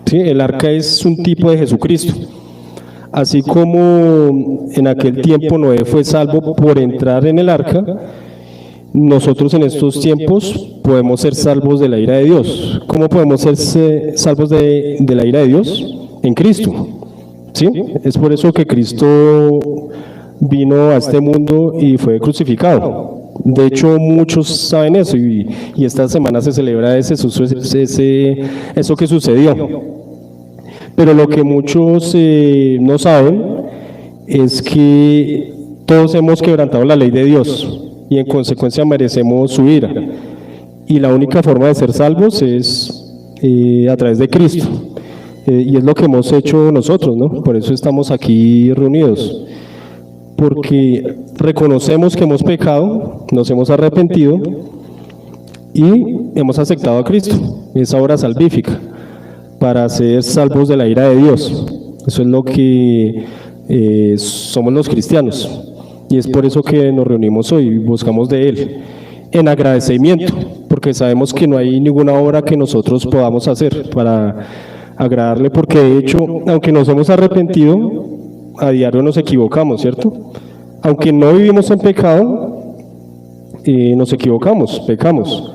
¿Sí? El arca es un tipo de Jesucristo. Así como en aquel tiempo Noé fue salvo por entrar en el arca, nosotros en estos tiempos podemos ser salvos de la ira de Dios. ¿Cómo podemos ser salvos de la ira de Dios? En Cristo. ¿Sí? Es por eso que Cristo vino a este mundo y fue crucificado. De hecho, muchos saben eso y esta semana se celebra eso que sucedió. Pero lo que muchos no saben es que todos hemos quebrantado la ley de Dios y en consecuencia merecemos su ira. Y la única forma de ser salvos es a través de Cristo. Y es lo que hemos hecho nosotros, ¿no? Por eso estamos aquí reunidos. Porque reconocemos que hemos pecado, nos hemos arrepentido y hemos aceptado a Cristo, esa obra salvífica, para ser salvos de la ira de Dios. Eso es lo que somos los cristianos. Y es por eso que nos reunimos hoy y buscamos de Él, en agradecimiento, porque sabemos que no hay ninguna obra que nosotros podamos hacer para agradarle, porque de hecho, aunque nos hemos arrepentido, a diario nos equivocamos, ¿cierto? Aunque no vivimos en pecado, nos equivocamos, pecamos.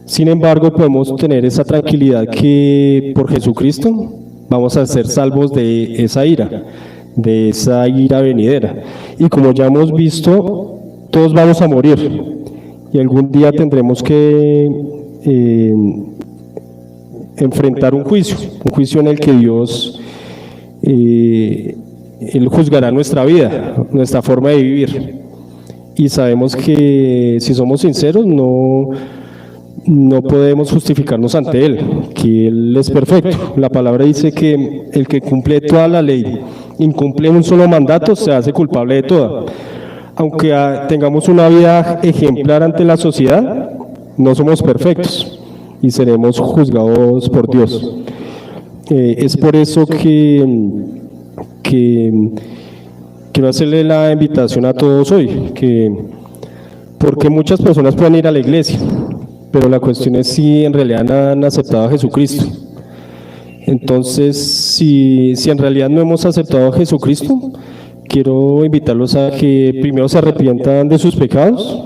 Sin embargo, podemos tener esa tranquilidad que por Jesucristo vamos a ser salvos de esa ira venidera. Y como ya hemos visto, todos vamos a morir y algún día tendremos que enfrentar un juicio en el que Dios Él juzgará nuestra vida, nuestra forma de vivir. Y sabemos que si somos sinceros no podemos justificarnos ante Él, que Él es perfecto. La palabra dice que el que cumple toda la ley, incumple un solo mandato, se hace culpable de toda. Aunque tengamos una vida ejemplar ante la sociedad, no somos perfectos y seremos juzgados por Dios. Es por eso que quiero hacerle la invitación a todos hoy, porque muchas personas pueden ir a la iglesia, pero la cuestión es si en realidad han aceptado a Jesucristo. Entonces, si en realidad no hemos aceptado a Jesucristo, quiero invitarlos a que primero se arrepientan de sus pecados,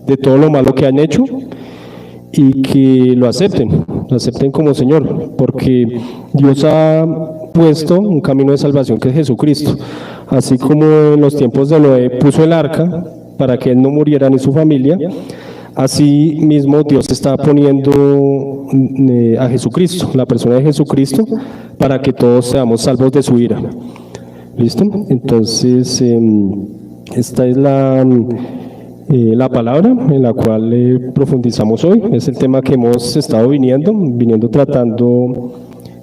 de todo lo malo que han hecho, y que lo acepten como Señor, porque Dios ha puesto un camino de salvación que es Jesucristo. Así como en los tiempos de Noé puso el arca para que él no muriera ni su familia, así mismo Dios está poniendo a Jesucristo, la persona de Jesucristo, para que todos seamos salvos de su ira. ¿Listo? Entonces, esta es la palabra en la cual profundizamos hoy. Es el tema que hemos estado viniendo tratando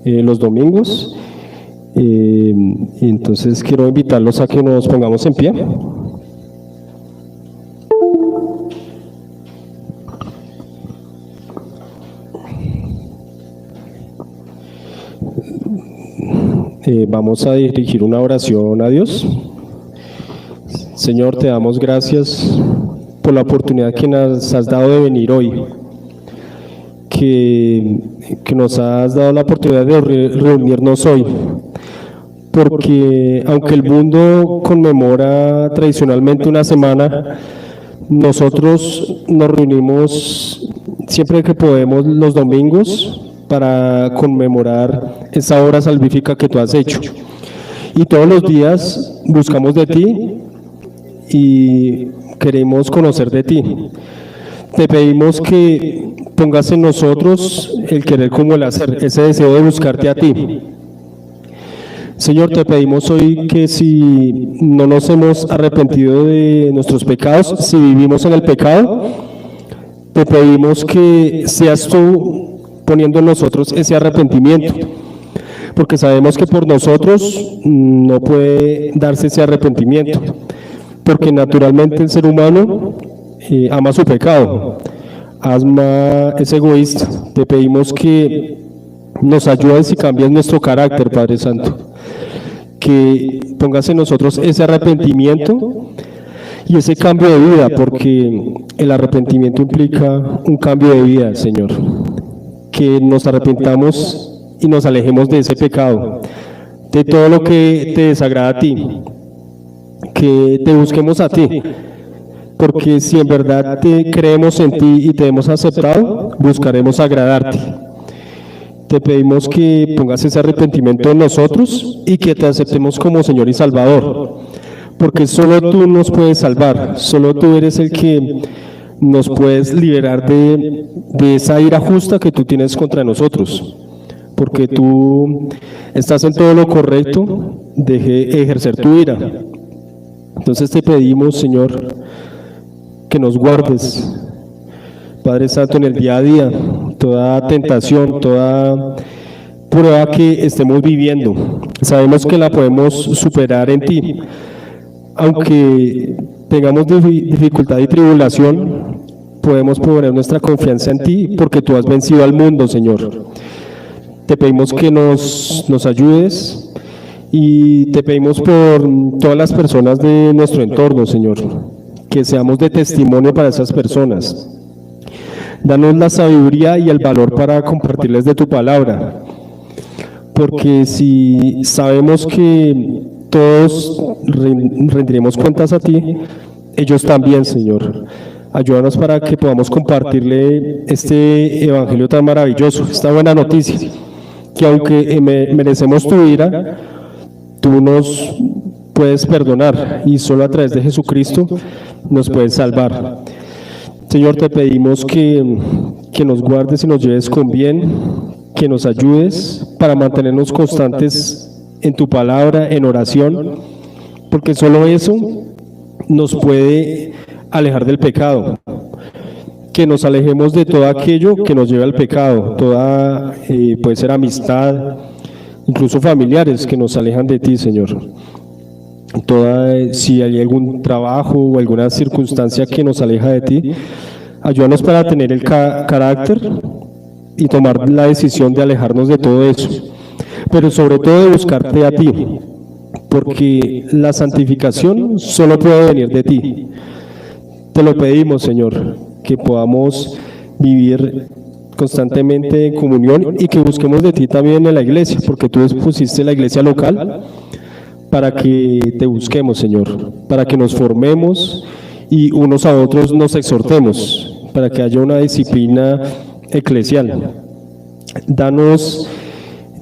los domingos. Entonces quiero invitarlos a que nos pongamos en pie. Vamos a dirigir una oración a Dios Señor, te damos gracias por la oportunidad que nos has dado de venir hoy, que nos has dado la oportunidad de reunirnos hoy, porque aunque el mundo conmemora tradicionalmente una semana, nosotros nos reunimos siempre que podemos los domingos para conmemorar esa obra salvífica que tú has hecho. Y todos los días buscamos de ti y queremos conocer de ti. Te pedimos que pongas en nosotros el querer como el hacer, ese deseo de buscarte a ti. Señor, te pedimos hoy que si no nos hemos arrepentido de nuestros pecados, si vivimos en el pecado, te pedimos que seas tú poniendo en nosotros ese arrepentimiento, porque sabemos que por nosotros no puede darse ese arrepentimiento, porque naturalmente el ser humano ama su pecado, es egoísta. Te pedimos que nos ayudes y cambies nuestro carácter, Padre Santo, que pongas en nosotros ese arrepentimiento y ese cambio de vida, porque el arrepentimiento implica un cambio de vida, Señor, que nos arrepentamos y nos alejemos de ese pecado, de todo lo que te desagrada a ti, que te busquemos a ti, porque si en verdad te creemos en ti y te hemos aceptado, buscaremos agradarte. Te pedimos que pongas ese arrepentimiento en nosotros y que te aceptemos como Señor y Salvador, porque solo tú nos puedes salvar, solo tú eres el que nos puedes liberar de esa ira justa que tú tienes contra nosotros, porque tú estás en todo lo correcto de ejercer tu ira. Entonces te pedimos, Señor, que nos guardes, Padre Santo, en el día a día, toda tentación, toda prueba que estemos viviendo. Sabemos que la podemos superar en ti, aunque tengamos dificultad y tribulación, podemos poner nuestra confianza en ti, porque tú has vencido al mundo, Señor. Te pedimos que nos ayudes y te pedimos por todas las personas de nuestro entorno, Señor, que seamos de testimonio para esas personas. Danos la sabiduría y el valor para compartirles de tu palabra, porque si sabemos que todos rendiremos cuentas a ti, ellos también, Señor. Ayúdanos para que podamos compartirle este evangelio tan maravilloso, esta buena noticia, que aunque merecemos tu ira, tú nos puedes perdonar y solo a través de Jesucristo nos puedes salvar. Señor, te pedimos que nos guardes y nos lleves con bien, que nos ayudes para mantenernos constantes en tu palabra, en oración, porque solo eso nos puede alejar del pecado, que nos alejemos de todo aquello que nos lleva al pecado, puede ser amistad, incluso familiares que nos alejan de ti, Señor. Si hay algún trabajo o alguna circunstancia que nos aleja de ti, ayúdanos para tener el carácter y tomar la decisión de alejarnos de todo eso, pero sobre todo de buscarte a ti, porque la santificación solo puede venir de ti. Te lo pedimos, Señor, que podamos vivir constantemente en comunión y que busquemos de ti también en la iglesia, porque tú pusiste la iglesia local para que te busquemos, Señor, para que nos formemos y unos a otros nos exhortemos, para que haya una disciplina eclesial. Danos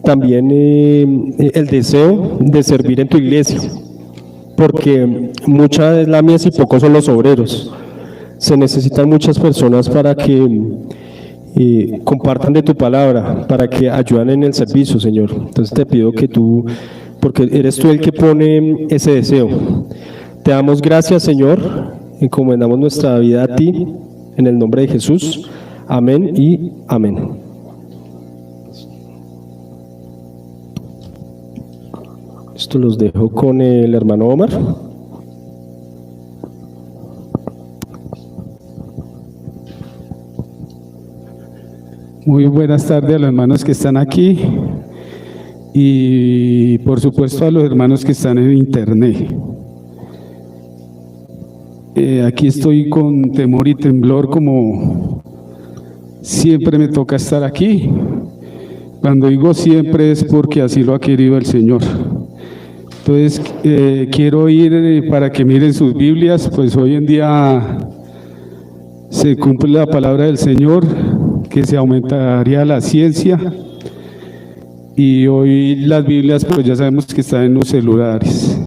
también el deseo de servir en tu iglesia, porque mucha es la mies y pocos son los obreros. Se necesitan muchas personas para que compartan de tu palabra, para que ayuden en el servicio, Señor. Entonces te pido que tú, porque eres tú el que pone ese deseo. Te damos gracias, Señor, encomendamos nuestra vida a ti, en el nombre de Jesús. Amén y amén. Esto los dejo con el hermano Omar. Muy buenas tardes a los hermanos que están aquí y por supuesto a los hermanos que están en internet. Aquí estoy con temor y temblor, como siempre me toca estar aquí. Cuando digo siempre es porque así lo ha querido el Señor. Entonces quiero ir para que miren sus Biblias, pues hoy en día se cumple la palabra del Señor, que se aumentaría la ciencia, y hoy las Biblias pues ya sabemos que están en los celulares.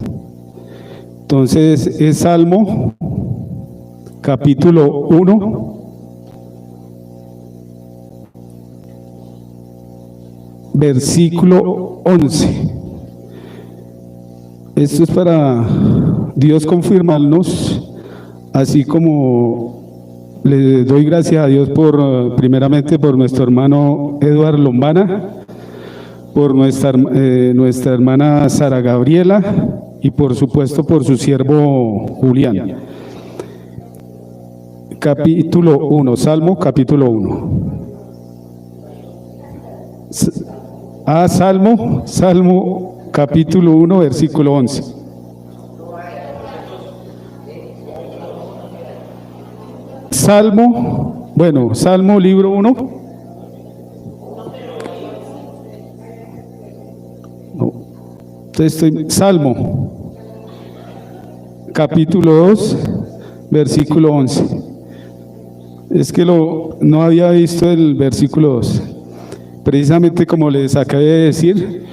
Entonces es Salmo capítulo 1, versículo 11. Esto es para Dios confirmarnos, así como le doy gracias a Dios primeramente por nuestro hermano Eduardo Lombana, por nuestra hermana Sara Gabriela y por supuesto por su siervo Julián. Capítulo 1, Salmo capítulo 1. Salmo capítulo 1, versículo 11. Salmo libro 1. No. Entonces Salmo capítulo 2, versículo 11. Es que no había visto el versículo 2. Precisamente como les acabé de decir,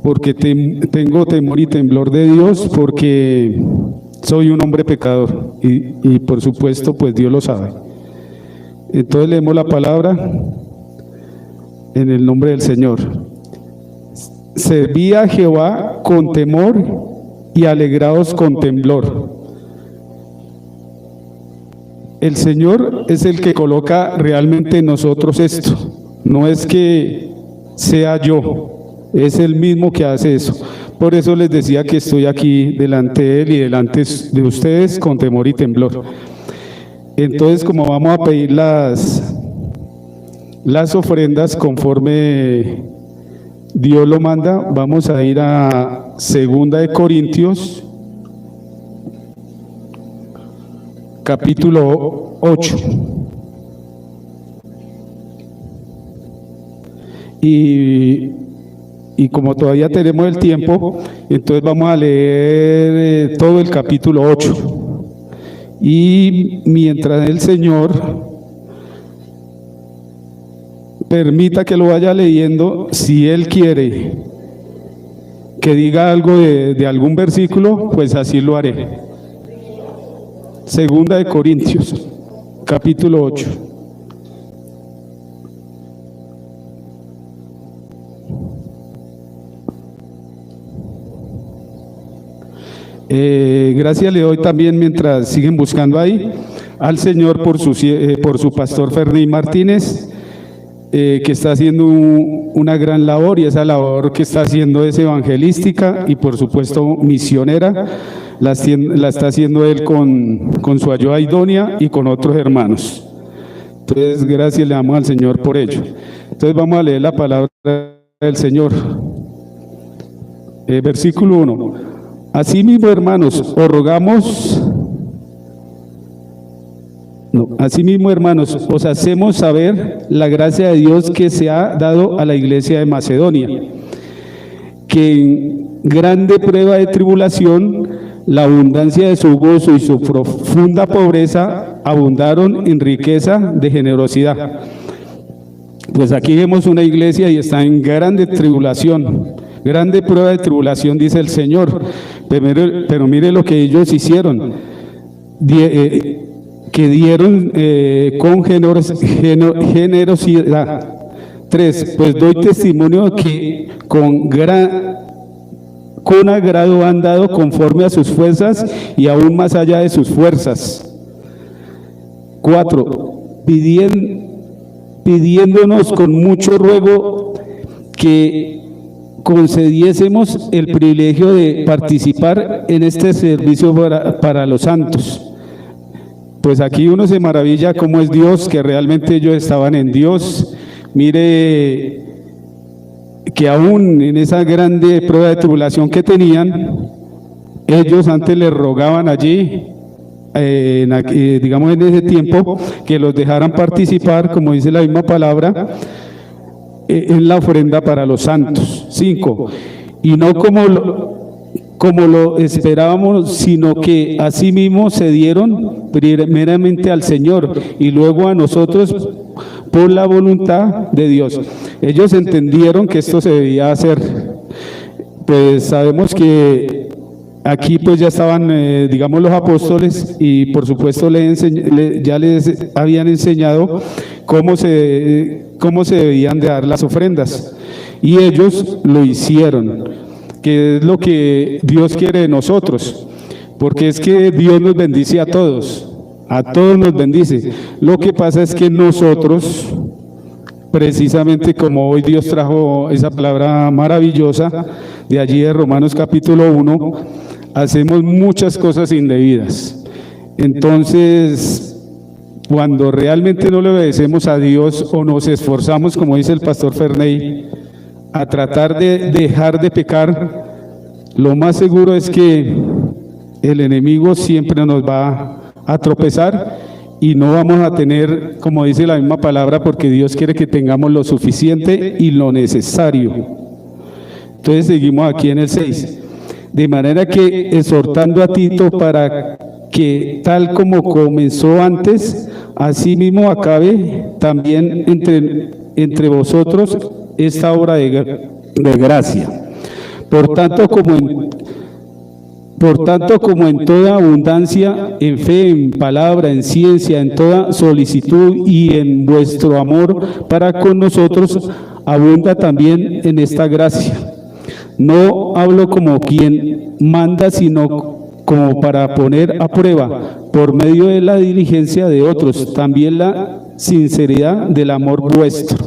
porque tengo temor y temblor de Dios, porque soy un hombre pecador y por supuesto pues Dios lo sabe. Entonces leemos la palabra en el nombre del Señor. Serví a Jehová con temor y alegraos con temblor. El Señor es el que coloca realmente en nosotros esto. No es que sea yo, es el mismo que hace eso. Por eso les decía que estoy aquí delante de Él y delante de ustedes con temor y temblor. Entonces, como vamos a pedir las ofrendas conforme Dios lo manda, vamos a ir a 2 de Corintios, capítulo 8. Y como todavía tenemos el tiempo, entonces vamos a leer todo el capítulo 8. Y mientras el Señor permita que lo vaya leyendo, si Él quiere que diga algo de algún versículo, pues así lo haré. 2 de Corintios, capítulo 8. Gracias le doy también, mientras siguen buscando ahí, al Señor por su pastor Fernández Martínez, que está haciendo una gran labor, y esa labor que está haciendo es evangelística y por supuesto misionera. La está haciendo él con su ayuda idónea y con otros hermanos. Entonces gracias le damos al Señor por ello. Entonces vamos a leer la palabra del Señor. Versículo 1. Asimismo, hermanos, os rogamos, asimismo, hermanos, os hacemos saber la gracia de Dios que se ha dado a la iglesia de Macedonia, que en grande prueba de tribulación, la abundancia de su gozo y su profunda pobreza abundaron en riqueza de generosidad. Pues aquí vemos una iglesia y está en grande tribulación, grande prueba de tribulación, dice el Señor. Pero mire lo que ellos hicieron, que dieron con generosidad. 3. Pues doy testimonio que con agrado han dado conforme a sus fuerzas y aún más allá de sus fuerzas. 4. Pidiéndonos con mucho ruego que concediésemos el privilegio de participar en este servicio para los santos. Pues aquí uno se maravilla cómo es Dios, que realmente ellos estaban en Dios. Mire que aún en esa grande prueba de tribulación que tenían, ellos antes les rogaban allí digamos en ese tiempo, que los dejaran participar, como dice la misma palabra, en la ofrenda para los santos. 5. Y no como lo esperábamos, sino que asimismo se dieron primeramente al Señor y luego a nosotros por la voluntad de Dios. Ellos entendieron que esto se debía hacer. Pues sabemos que aquí pues ya estaban, digamos, los apóstoles y por supuesto ya les habían enseñado cómo se debían de dar las ofrendas. Y ellos lo hicieron, que es lo que Dios quiere de nosotros, porque es que Dios nos bendice a todos nos bendice. Lo que pasa es que nosotros, precisamente como hoy Dios trajo esa palabra maravillosa de allí de Romanos capítulo 1, hacemos muchas cosas indebidas. Entonces, cuando realmente no le obedecemos a Dios o nos esforzamos, como dice el pastor Ferney, a tratar de dejar de pecar, lo más seguro es que el enemigo siempre nos va a tropezar y no vamos a tener, como dice la misma palabra, porque Dios quiere que tengamos lo suficiente y lo necesario. Entonces seguimos aquí en el 6. De manera que exhortando a Tito para que tal como comenzó antes, así mismo acabe también entre vosotros esta obra de gracia. Por tanto, como en toda abundancia, en fe, en palabra, en ciencia, en toda solicitud y en vuestro amor para con nosotros, abunda también en esta gracia. No hablo como quien manda, sino como para poner a prueba, por medio de la diligencia de otros, también la sinceridad del amor vuestro.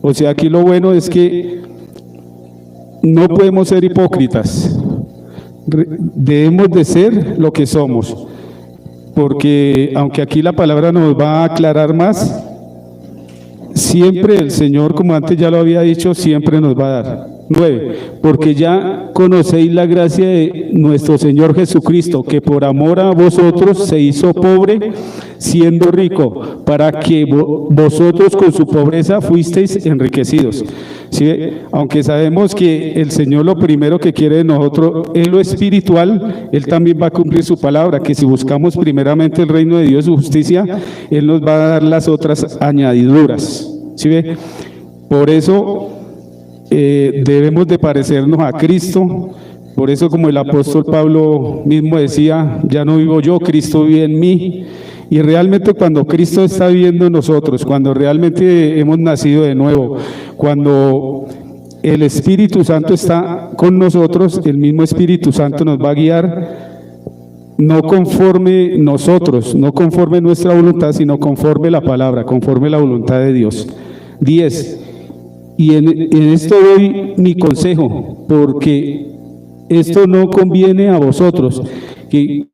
O sea, aquí lo bueno es que no podemos ser hipócritas, debemos de ser lo que somos, porque aunque aquí la palabra nos va a aclarar más, siempre el Señor, como antes ya lo había dicho, siempre nos va a dar. 9. Porque ya conocéis la gracia de nuestro Señor Jesucristo, que por amor a vosotros se hizo pobre, siendo rico, para que vosotros con su pobreza fuisteis enriquecidos. ¿Sí? Aunque sabemos que el Señor lo primero que quiere de nosotros es lo espiritual, Él también va a cumplir su palabra, que si buscamos primeramente el reino de Dios y su justicia, Él nos va a dar las otras añadiduras. ¿Sí ve? Por eso debemos de parecernos a Cristo. Por eso, como el apóstol Pablo mismo decía, ya no vivo yo, Cristo vive en mí. Y realmente cuando Cristo está viviendo en nosotros, cuando realmente hemos nacido de nuevo, cuando el Espíritu Santo está con nosotros, el mismo Espíritu Santo nos va a guiar, no conforme nosotros, no conforme nuestra voluntad, sino conforme la palabra, conforme la voluntad de Dios. 10. Y en esto doy mi consejo, porque esto no conviene a vosotros, que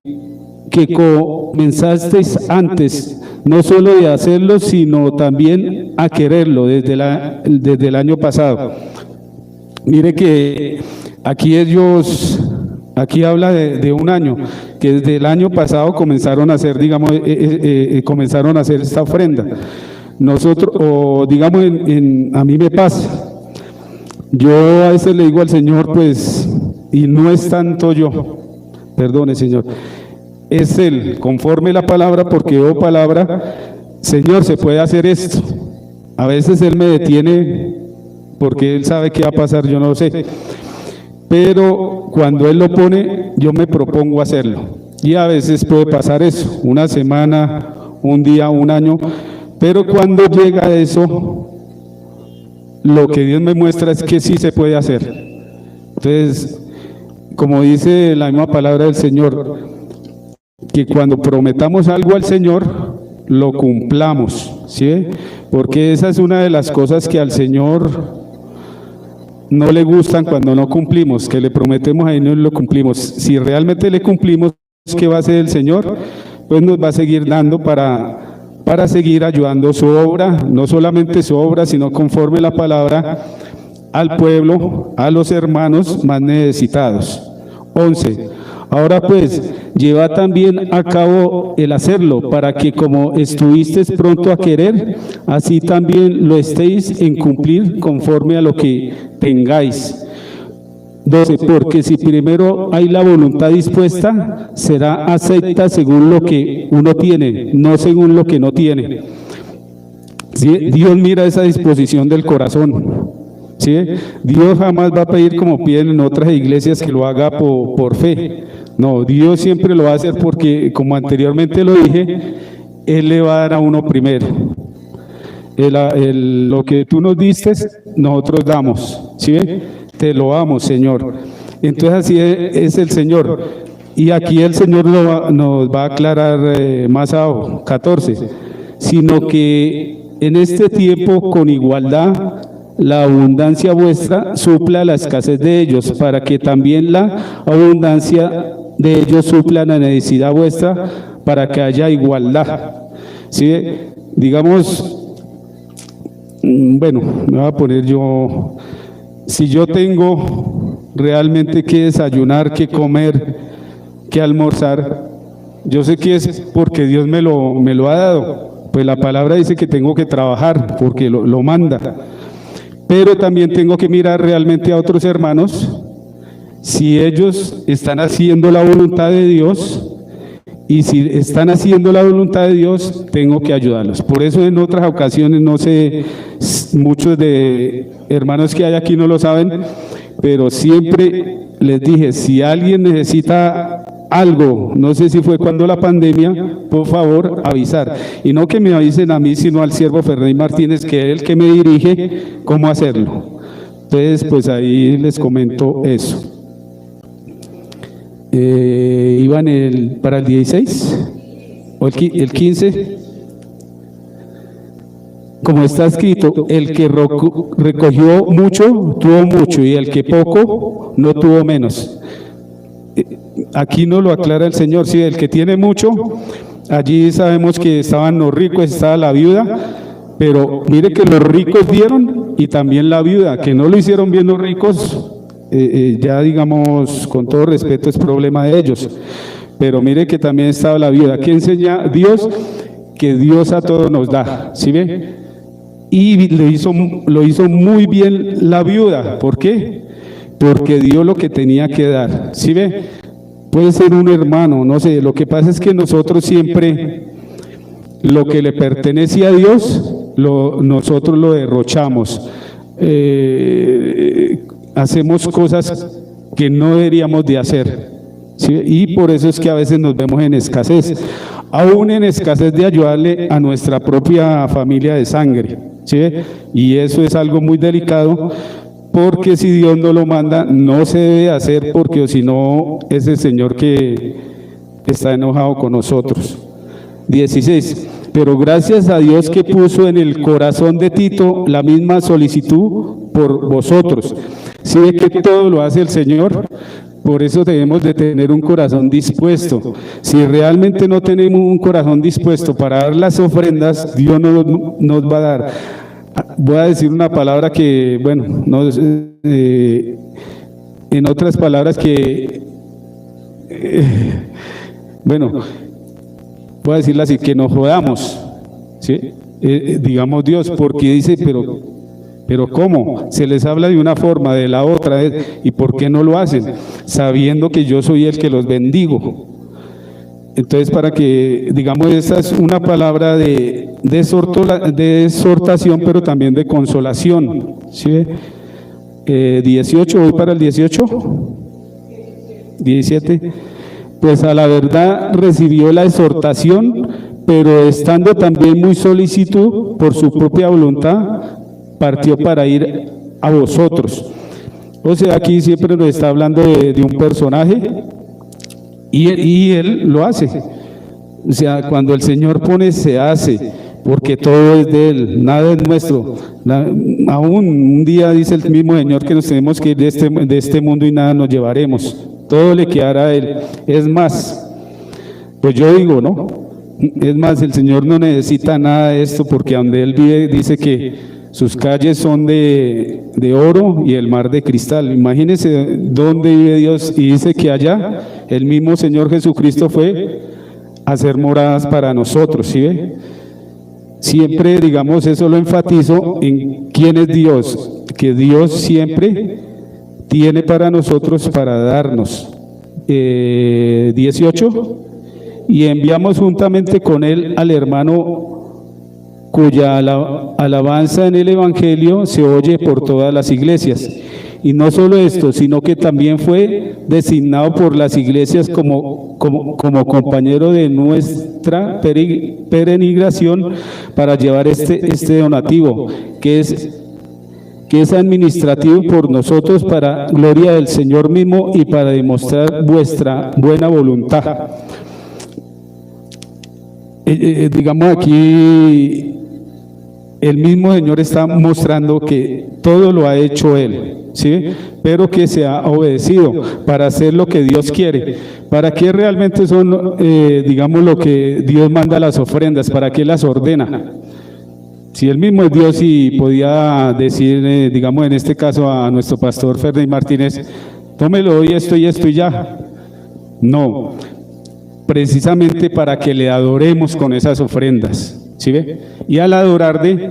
comenzasteis antes, no solo de hacerlo, sino también a quererlo desde el año pasado. Mire que aquí habla de un año, que desde el año pasado comenzaron a hacer, digamos, comenzaron a hacer esta ofrenda. Nosotros, o digamos, a mí me pasa, yo a veces le digo al Señor, pues, y no es tanto yo, perdone Señor, es Él, conforme la palabra, porque yo palabra, Señor, se puede hacer esto. A veces Él me detiene porque Él sabe qué va a pasar, yo no lo sé. Pero cuando Él lo pone, yo me propongo hacerlo. Y a veces puede pasar eso, una semana, un día, un año. Pero cuando llega eso, lo que Dios me muestra es que sí se puede hacer. Entonces, como dice la misma palabra del Señor, que cuando prometamos algo al Señor, lo cumplamos, ¿sí? Porque esa es una de las cosas que al Señor no le gustan cuando no cumplimos, que le prometemos a Él y no lo cumplimos. Si realmente le cumplimos, ¿qué va a hacer el Señor? Pues nos va a seguir dando para seguir ayudando su obra, no solamente su obra, sino conforme la palabra, al pueblo, a los hermanos más necesitados. 11. Ahora pues, lleva también a cabo el hacerlo, para que como estuvisteis pronto a querer, así también lo estéis en cumplir conforme a lo que tengáis. 12. Porque si primero hay la voluntad dispuesta, será acepta según lo que uno tiene, no según lo que no tiene. ¿Sí? Dios mira esa disposición del corazón. ¿Sí? Dios jamás va a pedir como piden en otras iglesias que lo haga por fe. No, Dios siempre lo va a hacer porque, como anteriormente lo dije, Él le va a dar a uno primero. Lo que tú nos diste, nosotros damos. ¿Sí? Te lo amo, Señor. Entonces así es el Señor. Y aquí el Señor nos va a aclarar más abajo, 14. Sino que en este tiempo con igualdad la abundancia vuestra supla la escasez de ellos, para que también la abundancia de ellos supla la necesidad vuestra, para que haya igualdad. ¿Sí? Digamos, bueno, me voy a poner yo... Si yo tengo realmente que desayunar, que comer, que almorzar, yo sé que es porque Dios me lo ha dado. Pues la palabra dice que tengo que trabajar porque lo manda. Pero también tengo que mirar realmente a otros hermanos, si ellos están haciendo la voluntad de Dios, y si están haciendo la voluntad de Dios, tengo que ayudarlos. Por eso en otras ocasiones, no sé, muchos de hermanos que hay aquí no lo saben, pero siempre les dije, si alguien necesita algo, no sé si fue cuando la pandemia, por favor avisar. Y no que me avisen a mí, sino al siervo Ferrey Martínez, que es el que me dirige cómo hacerlo. Entonces, pues ahí les comento eso. ¿Iban para el 16? ¿O el 15? Como está escrito, el que recogió mucho, tuvo mucho, y el que poco, no tuvo menos. Aquí nos lo aclara el Señor, sí, el que tiene mucho, allí sabemos que estaban los ricos, estaba la viuda, pero mire que los ricos dieron y también la viuda, que no lo hicieron bien los ricos, ya digamos, con todo respeto, es problema de ellos, pero mire que también estaba la viuda. ¿Qué enseña Dios? Que Dios a todos nos da, ¿sí ve? Y lo hizo muy bien la viuda. ¿Por qué? Porque dio lo que tenía que dar, ¿sí ve? Puede ser un hermano, no sé, lo que pasa es que nosotros siempre lo que le pertenece a Dios, nosotros lo derrochamos. Hacemos cosas que no deberíamos de hacer, ¿sí? Y por eso es que a veces nos vemos en escasez, aún en escasez de ayudarle a nuestra propia familia de sangre, ¿sí? Y eso es algo muy delicado, porque si Dios no lo manda, no se debe hacer, porque si no es el Señor que está enojado con nosotros. 16. Pero gracias a Dios que puso en el corazón de Tito la misma solicitud por vosotros. Si ve que todo lo hace el Señor, por eso debemos de tener un corazón dispuesto. Si realmente no tenemos un corazón dispuesto para dar las ofrendas, Dios no nos va a dar. Voy a decir una palabra que, bueno, en otras palabras que, bueno, voy a decirla así, que nos jodamos, ¿sí? Digamos Dios, porque dice, pero ¿cómo? Se les habla de una forma, de la otra, ¿y por qué no lo hacen? Sabiendo que yo soy el que los bendigo. Entonces, para que, digamos, esa es una palabra de exhortación, pero también de consolación, ¿sí? 18, voy para el 18, 17. Pues a la verdad recibió la exhortación, pero estando también muy solícito por su propia voluntad, partió para ir a vosotros. O sea, aquí siempre nos está hablando de un personaje y él lo hace. O sea, cuando el Señor pone, se hace, porque todo es de Él, nada es nuestro. Aún un día dice el mismo Señor que nos tenemos que ir de este mundo y nada nos llevaremos. Todo le quedará a Él. Es más, pues yo digo, ¿no? Es más, el Señor no necesita nada de esto, porque donde Él vive dice que sus calles son de oro y el mar de cristal. Imagínense dónde vive Dios, y dice que allá el mismo Señor Jesucristo fue a hacer moradas para nosotros, ¿sí ve? Siempre, digamos, eso lo enfatizo en quién es Dios, que Dios siempre tiene para nosotros para darnos. 18, y enviamos juntamente con él al hermano cuya alabanza en el Evangelio se oye por todas las iglesias. Y no solo esto, sino que también fue designado por las iglesias como compañero de nuestra peregrinación para llevar este donativo, que es administrativo por nosotros para gloria del Señor mismo y para demostrar vuestra buena voluntad. Digamos aquí, el mismo Señor está mostrando que todo lo ha hecho Él, ¿sí? Pero que se ha obedecido para hacer lo que Dios quiere. ¿Para qué realmente son, digamos, lo que Dios manda las ofrendas? ¿Para qué las ordena? Si Él mismo es Dios y podía decir, digamos, en este caso a nuestro pastor Ferdinand Martínez, tómelo y esto y ya. No, precisamente para que le adoremos con esas ofrendas. ¿Sí ve? Y al adorarle,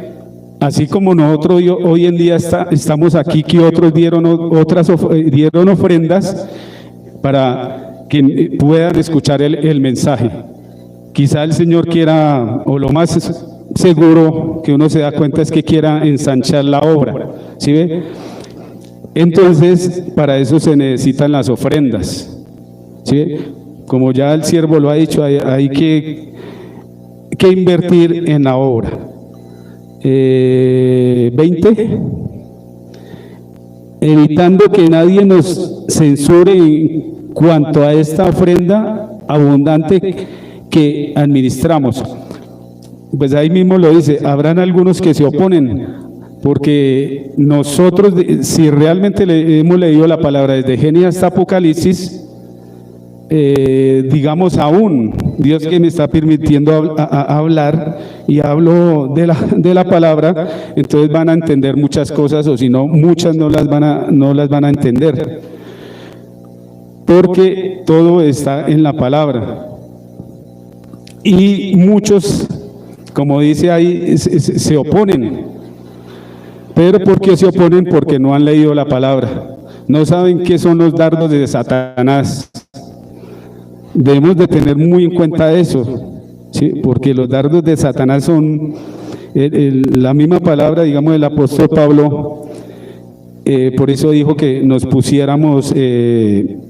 así como nosotros hoy en día estamos aquí, que otros dieron ofrendas para que puedan escuchar el mensaje. Quizá el Señor quiera, o lo más seguro que uno se da cuenta es que quiera ensanchar la obra. ¿Sí ve? Entonces, para eso se necesitan las ofrendas. ¿Sí ve? Como ya el siervo lo ha dicho, hay que invertir en la obra. 20. Evitando que nadie nos censure en cuanto a esta ofrenda abundante que administramos. Pues ahí mismo lo dice, habrán algunos que se oponen, porque nosotros, si realmente hemos leído la palabra desde Génesis hasta Apocalipsis, digamos aún, Dios que me está permitiendo hablar y hablo de la palabra, entonces van a entender muchas cosas, o si no, muchas no las van a entender, porque todo está en la palabra. Y muchos, como dice ahí, se oponen. ¿Pero por qué se oponen? Porque no han leído la palabra, no saben qué son los dardos de Satanás. Debemos de tener muy en cuenta eso, ¿sí? Porque los dardos de Satanás son la misma palabra, digamos, del apóstol Pablo. Por eso dijo que nos pusiéramos el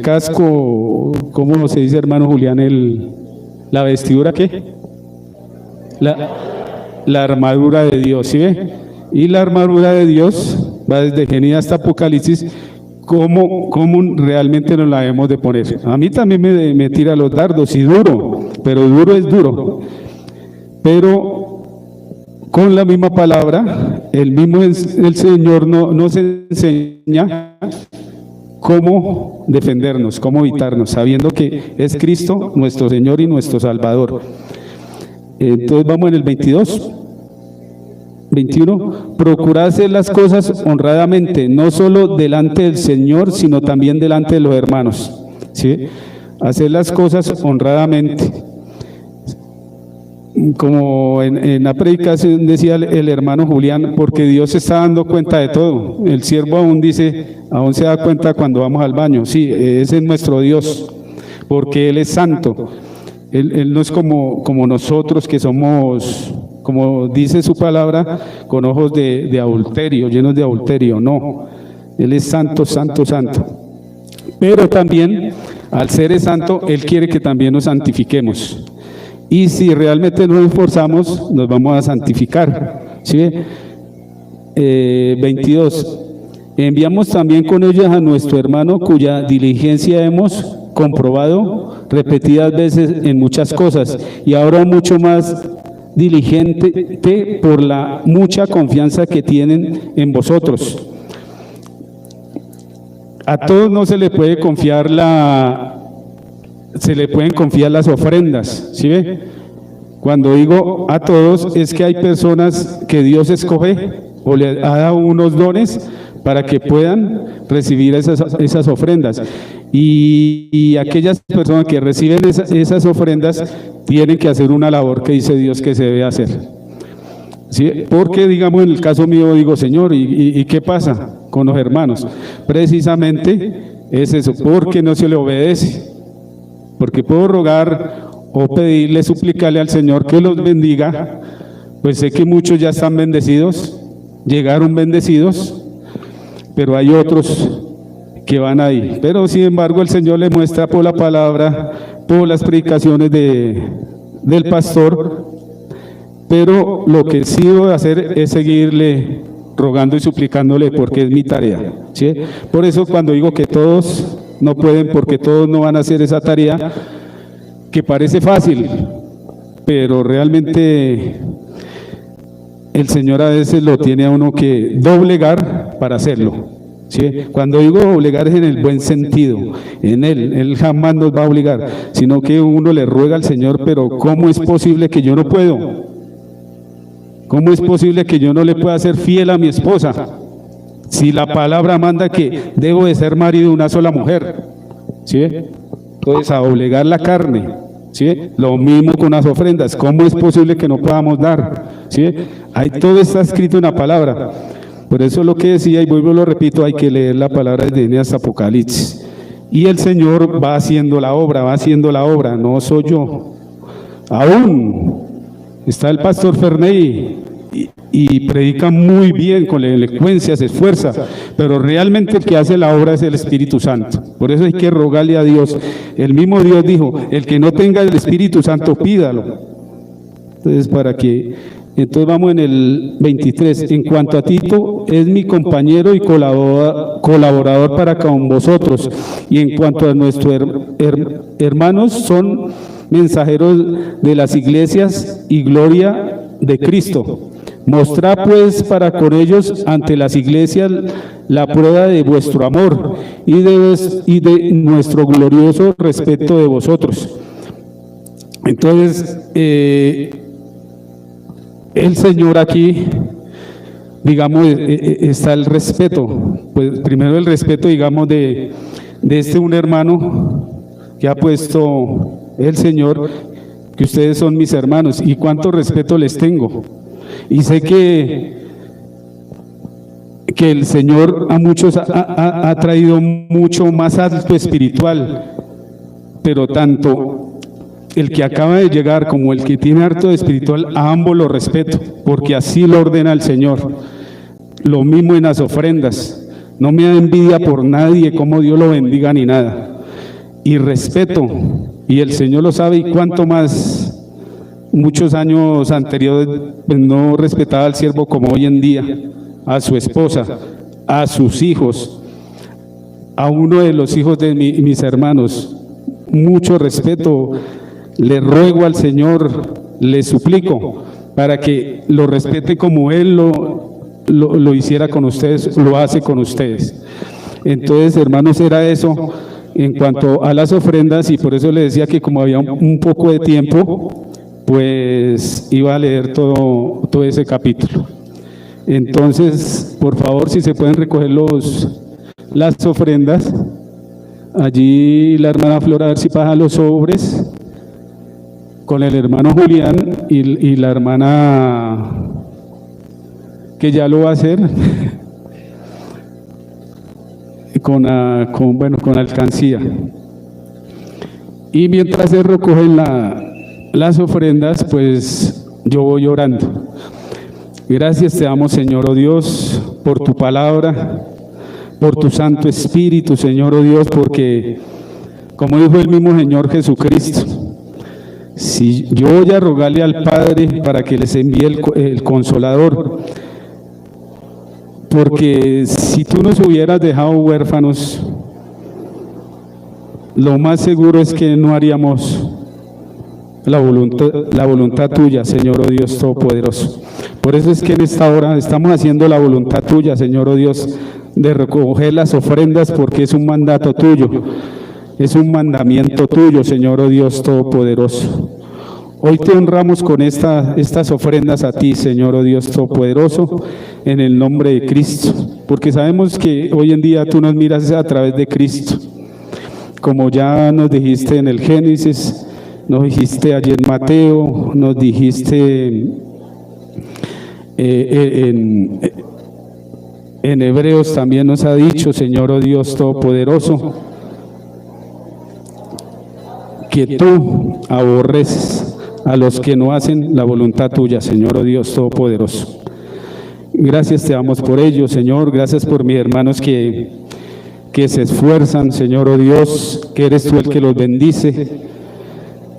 casco, ¿cómo se dice, hermano Julián? ¿La vestidura qué? La armadura de Dios, ¿sí ve? Y la armadura de Dios va desde Génesis hasta Apocalipsis. ¿Cómo realmente nos la debemos de poner? A mí también me tira los dardos, y duro, pero duro es duro. Pero con la misma palabra, el Señor nos enseña cómo defendernos, cómo evitarnos, sabiendo que es Cristo nuestro Señor y nuestro Salvador. Entonces vamos en el 22. 21, procurad hacer las cosas honradamente, no solo delante del Señor, sino también delante de los hermanos. ¿Sí? Hacer las cosas honradamente. Como en la predicación decía el hermano Julián, porque Dios se está dando cuenta de todo. El siervo aún se da cuenta cuando vamos al baño. Sí, ese es nuestro Dios, porque Él es santo. Él no es como nosotros, que somos, como dice su palabra, con ojos de adulterio, llenos de adulterio. No, Él es santo, santo, santo. Pero también, al ser santo, Él quiere que también nos santifiquemos. Y si realmente nos esforzamos, nos vamos a santificar. ¿Sí? 22. Enviamos también con ellos a nuestro hermano, cuya diligencia hemos comprobado repetidas veces en muchas cosas, y ahora mucho más diligente por la mucha confianza que tienen en vosotros. A todos no se le puede confiar se le pueden confiar las ofrendas, ¿sí ve? Cuando digo a todos, es que hay personas que Dios escoge o le ha dado unos dones para que puedan recibir esas ofrendas. Y aquellas personas que reciben esas ofrendas tienen que hacer una labor que dice Dios que se debe hacer. ¿Sí? Porque, digamos, en el caso mío digo, Señor, ¿y qué pasa con los hermanos? Precisamente es eso, porque no se le obedece. Porque puedo rogar o pedirle, suplicarle al Señor que los bendiga, pues sé que muchos ya están bendecidos, llegaron bendecidos, pero hay otros que van ahí. Pero sin embargo el Señor le muestra por la palabra, por las predicaciones del pastor, pero lo que sí debo hacer es seguirle rogando y suplicándole porque es mi tarea, ¿sí? Por eso cuando digo que todos no pueden, porque todos no van a hacer esa tarea, que parece fácil, pero realmente el Señor a veces lo tiene a uno que doblegar para hacerlo, ¿sí? Cuando digo doblegar es en el buen sentido, en Él jamás nos va a obligar, sino que uno le ruega al Señor, pero ¿cómo es posible que yo no puedo? ¿Cómo es posible que yo no le pueda ser fiel a mi esposa? Si la palabra manda que debo de ser marido de una sola mujer, ¿sí? Entonces, a doblegar la carne, ¿sí? Lo mismo con las ofrendas. ¿Cómo es posible que no podamos dar? ¿Sí? Ahí todo está escrito en la palabra. Por eso lo que decía, y vuelvo y lo repito, hay que leer la palabra desde Génesis hasta Apocalipsis. Y el Señor va haciendo la obra, no soy yo. Aún está el pastor Ferney y predica muy bien, con elocuencia, se esfuerza, pero realmente el que hace la obra es el Espíritu Santo. Por eso hay que rogarle a Dios. El mismo Dios dijo, el que no tenga el Espíritu Santo, pídalo. Entonces vamos en el 23. En cuanto a Tito, es mi compañero y colaborador para con vosotros. Y en cuanto a nuestros hermanos, son mensajeros de las iglesias y gloria de Cristo. Mostrad pues para con ellos ante las iglesias la prueba de vuestro amor y de nuestro glorioso respeto de vosotros. Entonces, el Señor aquí, digamos, está el respeto. Pues primero el respeto, digamos, de un hermano que ha puesto el Señor, que ustedes son mis hermanos, y cuánto respeto les tengo. Y sé que el Señor a muchos ha traído mucho más alto espiritual, pero tanto el que acaba de llegar como el que tiene harto espiritual, a ambos los respeto, porque así lo ordena el Señor. Lo mismo en las ofrendas, no me da envidia por nadie, como Dios lo bendiga ni nada, y respeto, y el Señor lo sabe, y cuánto más. Muchos años anteriores pues, no respetaba al siervo como hoy en día, a su esposa, a sus hijos, a uno de los hijos de mis hermanos. Mucho respeto, le ruego al Señor, le suplico, para que lo respete como Él lo hiciera con ustedes, lo hace con ustedes. Entonces, hermanos, era eso en cuanto a las ofrendas, y por eso le decía que como había un poco de tiempo, pues iba a leer todo ese capítulo. Entonces, por favor, si se pueden recoger las ofrendas. Allí la hermana Flora, a ver si pasa los sobres con el hermano Julián y la hermana que ya lo va a hacer con alcancía. Y mientras se recogen las ofrendas, pues yo voy orando. Gracias te damos, Señor, oh Dios, por tu palabra, por tu Santo Espíritu, Señor, oh Dios, porque, como dijo el mismo Señor Jesucristo, si yo voy a rogarle al Padre para que les envíe el Consolador, porque si tú nos hubieras dejado huérfanos, lo más seguro es que no haríamos la voluntad tuya, Señor, oh Dios Todopoderoso. Por eso es que en esta hora estamos haciendo la voluntad tuya, Señor, oh Dios, de recoger las ofrendas, porque es un mandato tuyo, es un mandamiento tuyo, Señor, oh Dios Todopoderoso. Hoy te honramos con estas ofrendas a ti, Señor, oh Dios Todopoderoso, en el nombre de Cristo, porque sabemos que hoy en día tú nos miras a través de Cristo, como ya nos dijiste en el Génesis, nos dijiste ayer en Mateo, nos dijiste en Hebreos también nos ha dicho, Señor, oh Dios Todopoderoso, que tú aborreces a los que no hacen la voluntad tuya, Señor, oh Dios Todopoderoso. Gracias te damos por ello, Señor. Gracias por mis hermanos que se esfuerzan, Señor, oh Dios, que eres tú el que los bendice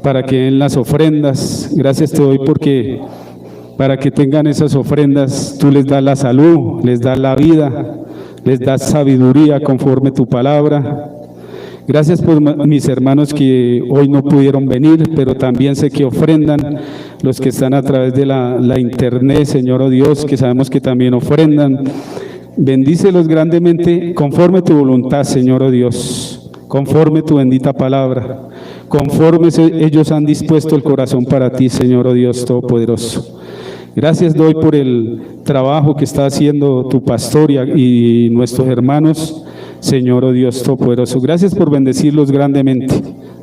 para que den las ofrendas. Gracias te doy porque para que tengan esas ofrendas, tú les das la salud, les das la vida, les das sabiduría conforme tu palabra. Gracias por mis hermanos que hoy no pudieron venir, pero también sé que ofrendan, los que están a través de la internet, Señor, oh Dios, que sabemos que también ofrendan. Bendícelos grandemente conforme tu voluntad, Señor, oh Dios, conforme tu bendita palabra, conforme ellos han dispuesto el corazón para ti, Señor, oh Dios Todopoderoso. Gracias doy por el trabajo que está haciendo tu pastor y nuestros hermanos, Señor, oh Dios Todopoderoso. Gracias por bendecirlos grandemente,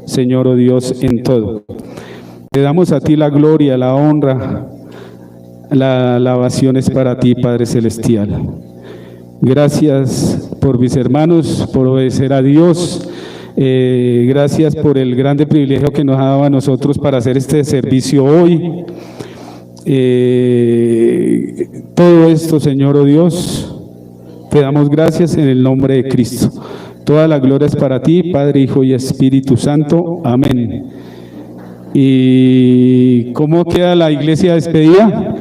Señor, oh Dios, en todo. Te damos a ti la gloria, la honra, la alabación es para ti, Padre Celestial. Gracias por mis hermanos, por obedecer a Dios. Gracias por el grande privilegio que nos ha dado a nosotros para hacer este servicio hoy. Todo esto, Señor, oh Dios, te damos gracias en el nombre de Cristo. Toda la gloria es para ti, Padre, Hijo y Espíritu Santo. Amén. ¿Y cómo queda la iglesia despedida?